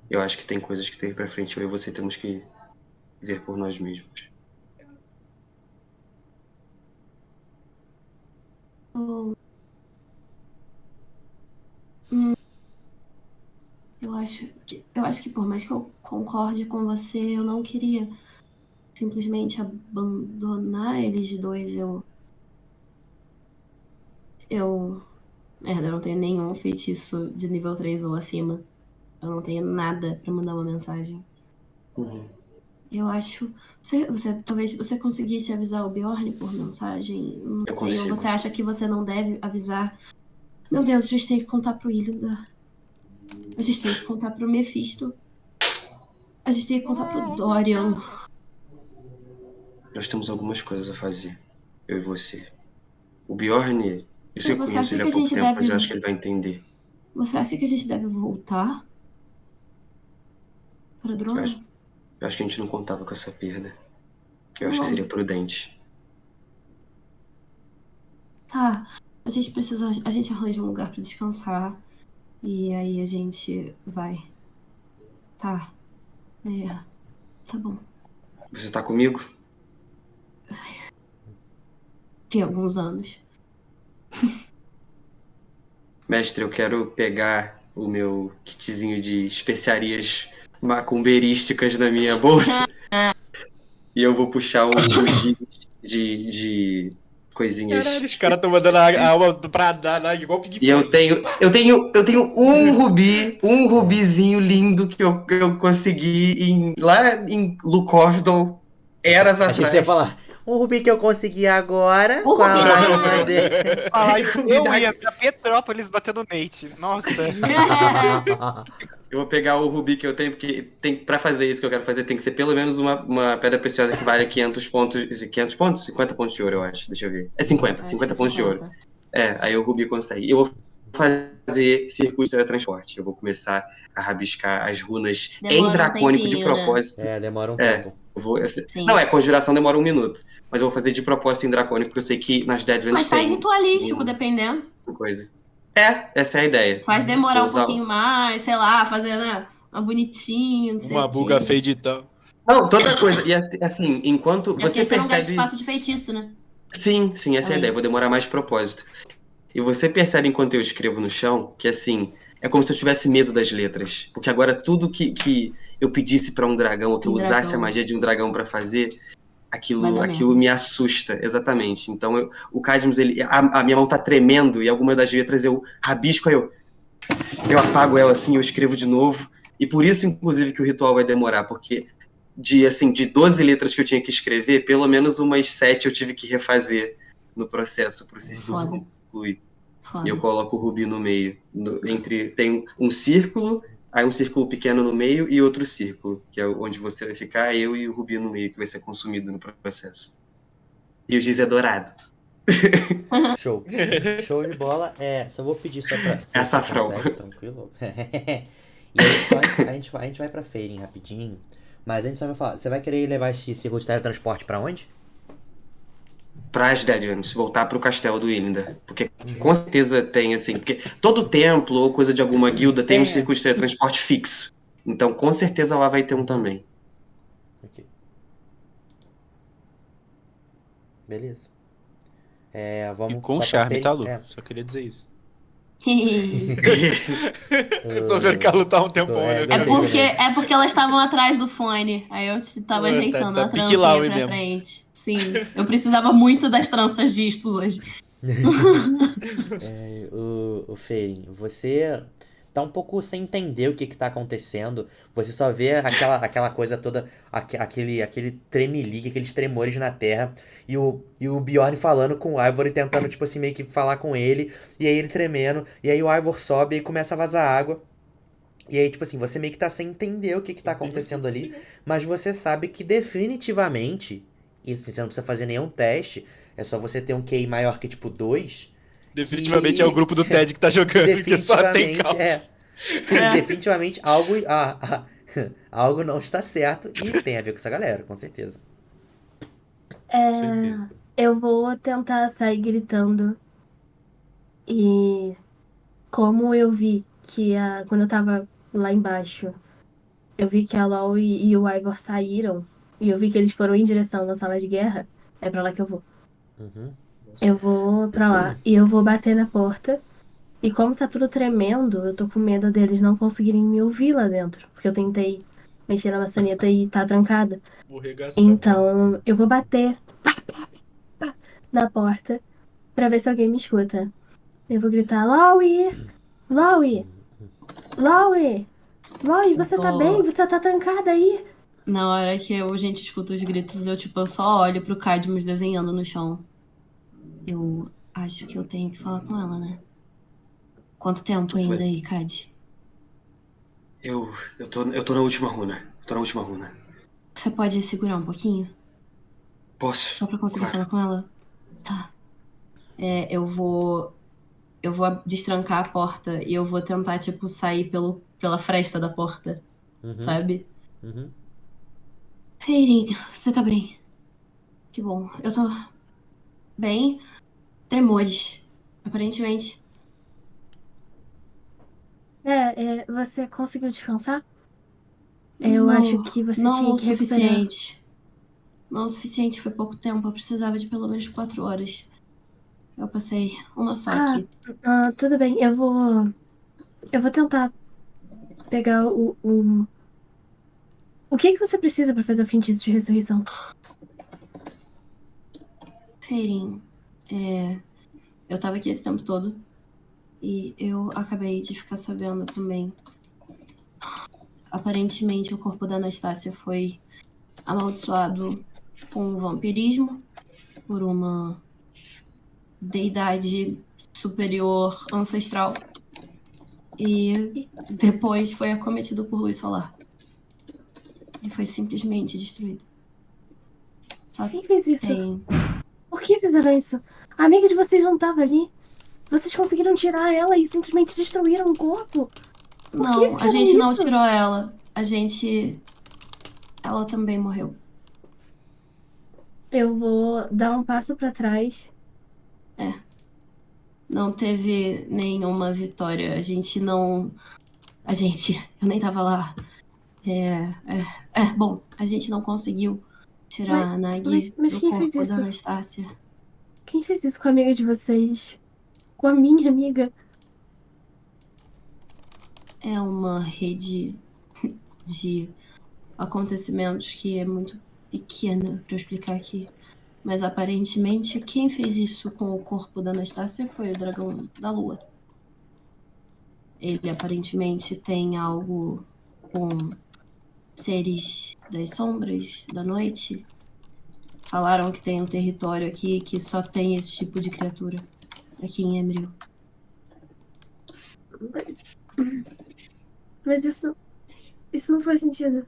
eu acho que tem coisas que tem pra frente. Eu e você temos que ver por nós mesmos. Eu acho que por mais que eu concorde com você, eu não queria simplesmente abandonar eles dois. Merda, eu não tenho nenhum feitiço de nível 3 ou acima. Eu não tenho nada pra mandar uma mensagem. Uhum. Eu acho. Talvez você conseguisse avisar o Bjorn por mensagem. Não Eu sei. Ou consigo. você acha que você não deve avisar? Meu Deus, a gente tem que contar pro Illidan. A gente tem que contar pro Mephisto. A gente tem que contar pro Dorian. Nós temos algumas coisas a fazer. Eu e você. O Bjorn, isso eu Você conheço acha ele que há a pouco gente tempo, mas deve. eu acho que ele vai entender. Você acha que a gente deve voltar? Para Drona? Eu acho que a gente não contava com essa perda. Eu acho que Não. seria prudente. Tá. A gente arranja um lugar pra descansar. E aí a gente vai. Tá. Tá bom. Você tá comigo? Tem alguns anos. Mestre, eu quero pegar o meu kitzinho de especiarias macumberísticas na minha bolsa. E eu vou puxar o giz de coisinhas. Caralho, os caras estão mandando a alma pra dar igual Pig E eu tenho um rubizinho lindo que eu consegui lá em Lukovdal, eras Achei que você ia atrás. falar. Um rubi que eu consegui agora Um com a rubi. lágrima dele. Ai, eu Rubi ia pra Petrópolis batendo Nate. Nossa. Eu vou pegar o rubi que eu tenho, porque pra fazer isso que eu quero fazer, tem que ser pelo menos uma pedra preciosa que vale 500 pontos. 500 pontos? 50 pontos de ouro, eu acho. Deixa eu ver. É 50 pontos de ouro. Aí o rubi consegue. Eu vou fazer circuito de teletransporte. Eu vou começar a rabiscar as runas Demora em um dracônico de tempinho, né? propósito. Demora um É. tempo. Sim. Não, conjuração demora 1 minuto. Mas eu vou fazer de propósito em dracônico, porque eu sei que nas Deadlands Mas faz tem ritualístico, dependendo. coisa. Essa é a ideia. Faz demorar Vou um usar- pouquinho mais, sei lá, fazer, né? Uma bonitinho, não sei Uma o buga quê. feiditão. Não, toda coisa. E assim, enquanto É você porque você não gasta percebe. espaço de feitiço, né? Sim, essa é a Aí. ideia. Vou demorar mais de propósito. E você percebe enquanto eu escrevo no chão que assim. É como se eu tivesse medo das letras. Porque agora tudo que eu pedisse pra um dragão, ou que eu Um usasse a dragão. magia de um dragão pra fazer, Vai aquilo dar me assusta. Exatamente. Então o Cadmus, a minha mão tá tremendo e alguma das letras eu rabisco, aí eu apago ela assim, eu escrevo de novo. E por isso, inclusive, que o ritual vai demorar, porque de 12 letras que eu tinha que escrever, pelo menos umas 7 eu tive que refazer no processo para o círculo se Foda. concluir. Foda. E eu coloco o rubi no meio. Tem um círculo, aí um círculo pequeno no meio e outro círculo, que é onde você vai ficar, eu e o rubi no meio, que vai ser consumido no processo. E o giz é dourado. Show. Show de bola. Só vou pedir só pra. Se você Açafrão. consegue, tranquilo. E aí, só a gente vai pra feirinha rapidinho. Mas a gente só vai falar. Você vai querer levar esse círculo de teletransporte pra onde? Para as Deadlands, voltar para o castelo do Illinder. Porque com certeza tem, assim, porque todo templo ou coisa de alguma guilda tem um círculo de teletransporte fixo. Então, com certeza lá vai ter um também. Ok. Beleza. E Vamos com só pra charme, tá, Lu? feirinha. Só queria dizer isso. É. Eu tô vendo que a Lu tá um tempão É, olhando. gostei. É porque elas estavam atrás do fone. Aí eu tava Tá ajeitando a pique lá, trancinha pra mesmo. frente. Sim. Eu precisava muito das tranças distos hoje. O Feirin, você tá um pouco sem entender o que tá acontecendo. Você só vê aquela coisa toda, aquele tremelique, aqueles tremores na terra. E o Bjorn falando com o Ivor e tentando, tipo assim, meio que falar com ele. E aí ele tremendo. E aí o Ivor sobe e começa a vazar água. E aí, tipo assim, você meio que tá sem entender o que tá acontecendo ali. Mas você sabe que definitivamente, isso assim, você não precisa fazer nenhum teste. É só você ter um QI maior que, tipo, 2. Definitivamente é o grupo do Ted que tá jogando, que só tem caos. Definitivamente algo, algo não está certo e tem a ver com essa galera, com certeza. Eu vou tentar sair gritando. E como eu vi que quando eu tava lá embaixo, eu vi que a LOL e o Ivor saíram. E eu vi que eles foram em direção na sala de guerra. É pra lá que eu vou. Uhum. Eu vou pra lá e eu vou bater na porta. E como tá tudo tremendo, eu tô com medo deles não conseguirem me ouvir lá dentro. Porque eu tentei mexer na maçaneta e tá trancada. Então, eu vou bater na porta pra ver se alguém me escuta. Eu vou gritar, Lowie! Lowie! Lowie! Lowie, você tá bem? Você tá trancada aí? Na hora que a gente escuta os gritos, eu só olho pro Cadmus desenhando no chão. Eu acho que eu tenho que falar com ela, né? Quanto tempo ainda aí, Cad? Eu tô na última runa. Tô na última runa. Você pode segurar um pouquinho? Posso? Só pra conseguir Claro. falar com ela? Tá. Eu vou destrancar a porta e eu vou tentar, tipo, sair pela fresta da porta, sabe? Uhum. Feirin, você tá bem? Que bom. Eu tô bem. Tremores, aparentemente. Você conseguiu descansar? Eu acho que você não tinha o que recuperar. suficiente. Não o suficiente, foi pouco tempo. Eu precisava de pelo menos 4 horas. Eu passei uma só aqui. Tudo bem, eu vou tentar pegar O que você precisa pra fazer o feitiço de ressurreição? Feirin, Eu tava aqui esse tempo todo e eu acabei de ficar sabendo também. Aparentemente, o corpo da Anastácia foi amaldiçoado com vampirismo por uma deidade superior ancestral. E depois foi acometido por luz solar. E foi simplesmente destruído. Só Quem fez isso? tem... Por que fizeram isso? A amiga de vocês não tava ali. Vocês conseguiram tirar ela e simplesmente destruíram o corpo? Por que Não, a fizeram gente não isso? tirou ela. Ela também morreu. Eu vou dar um passo pra trás. Não teve nenhuma vitória. Eu nem tava lá. Bom, a gente não conseguiu tirar a Nagi Mas do quem fez corpo da isso? Anastácia. Quem fez isso com a amiga de vocês? Com a minha amiga? É uma rede de acontecimentos que é muito pequena pra eu explicar aqui. Mas aparentemente, quem fez isso com o corpo da Anastácia foi o dragão da lua. Ele aparentemente tem algo com seres das sombras, da noite. Falaram que tem um território aqui que só tem esse tipo de criatura. Aqui em Emeril. Mas isso não faz sentido.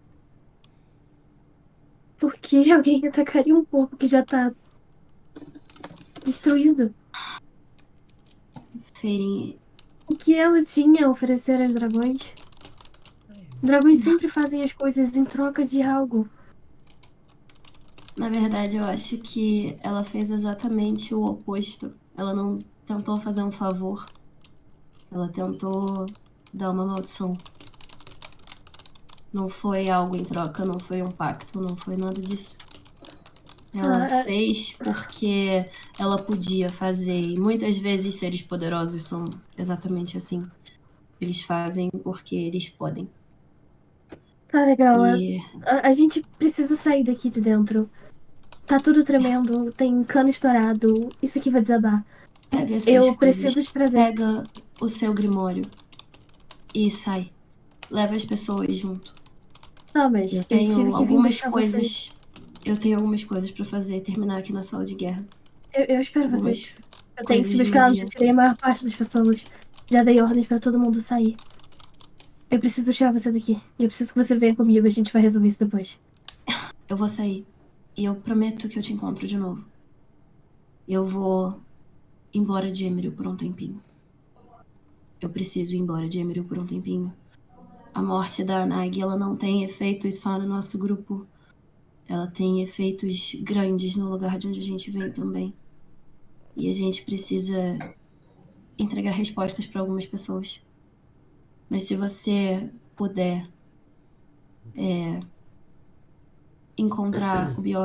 Por que alguém atacaria um corpo que já tá destruído? Feirinha. O que ela tinha a oferecer aos dragões? Dragões sempre fazem as coisas em troca de algo. Na verdade, eu acho que ela fez exatamente o oposto. Ela não tentou fazer um favor. Ela tentou dar uma maldição. Não foi algo em troca, não foi um pacto, não foi nada disso. Ela fez porque ela podia fazer. E muitas vezes seres poderosos são exatamente assim. Eles fazem porque eles podem. Tá legal. E A gente precisa sair daqui de dentro. Tá tudo tremendo, tem cano estourado. Isso aqui vai desabar. pega as suas Eu coisas. preciso te trazer. Pega o seu grimório e sai. Leva as pessoas junto. Não, mas Eu eu tive tenho que vir algumas buscar vocês. coisas. Eu tenho algumas coisas pra fazer e terminar aqui na sala de guerra. Eu espero Algumas vocês. Eu tenho que coisas te de buscar, eu já magia. tirei a maior parte das pessoas. Já dei ordens pra todo mundo sair. Eu preciso tirar você daqui. Eu preciso que você venha comigo, a gente vai resolver isso depois. Eu vou sair. E eu prometo que eu te encontro de novo. Eu vou embora de Emeril por um tempinho. Eu preciso ir embora de Emeril por um tempinho. A morte da Nagi, ela não tem efeitos só no nosso grupo. Ela tem efeitos grandes no lugar de onde a gente vem também. E a gente precisa entregar respostas para algumas pessoas. Mas se você puder encontrar o Bior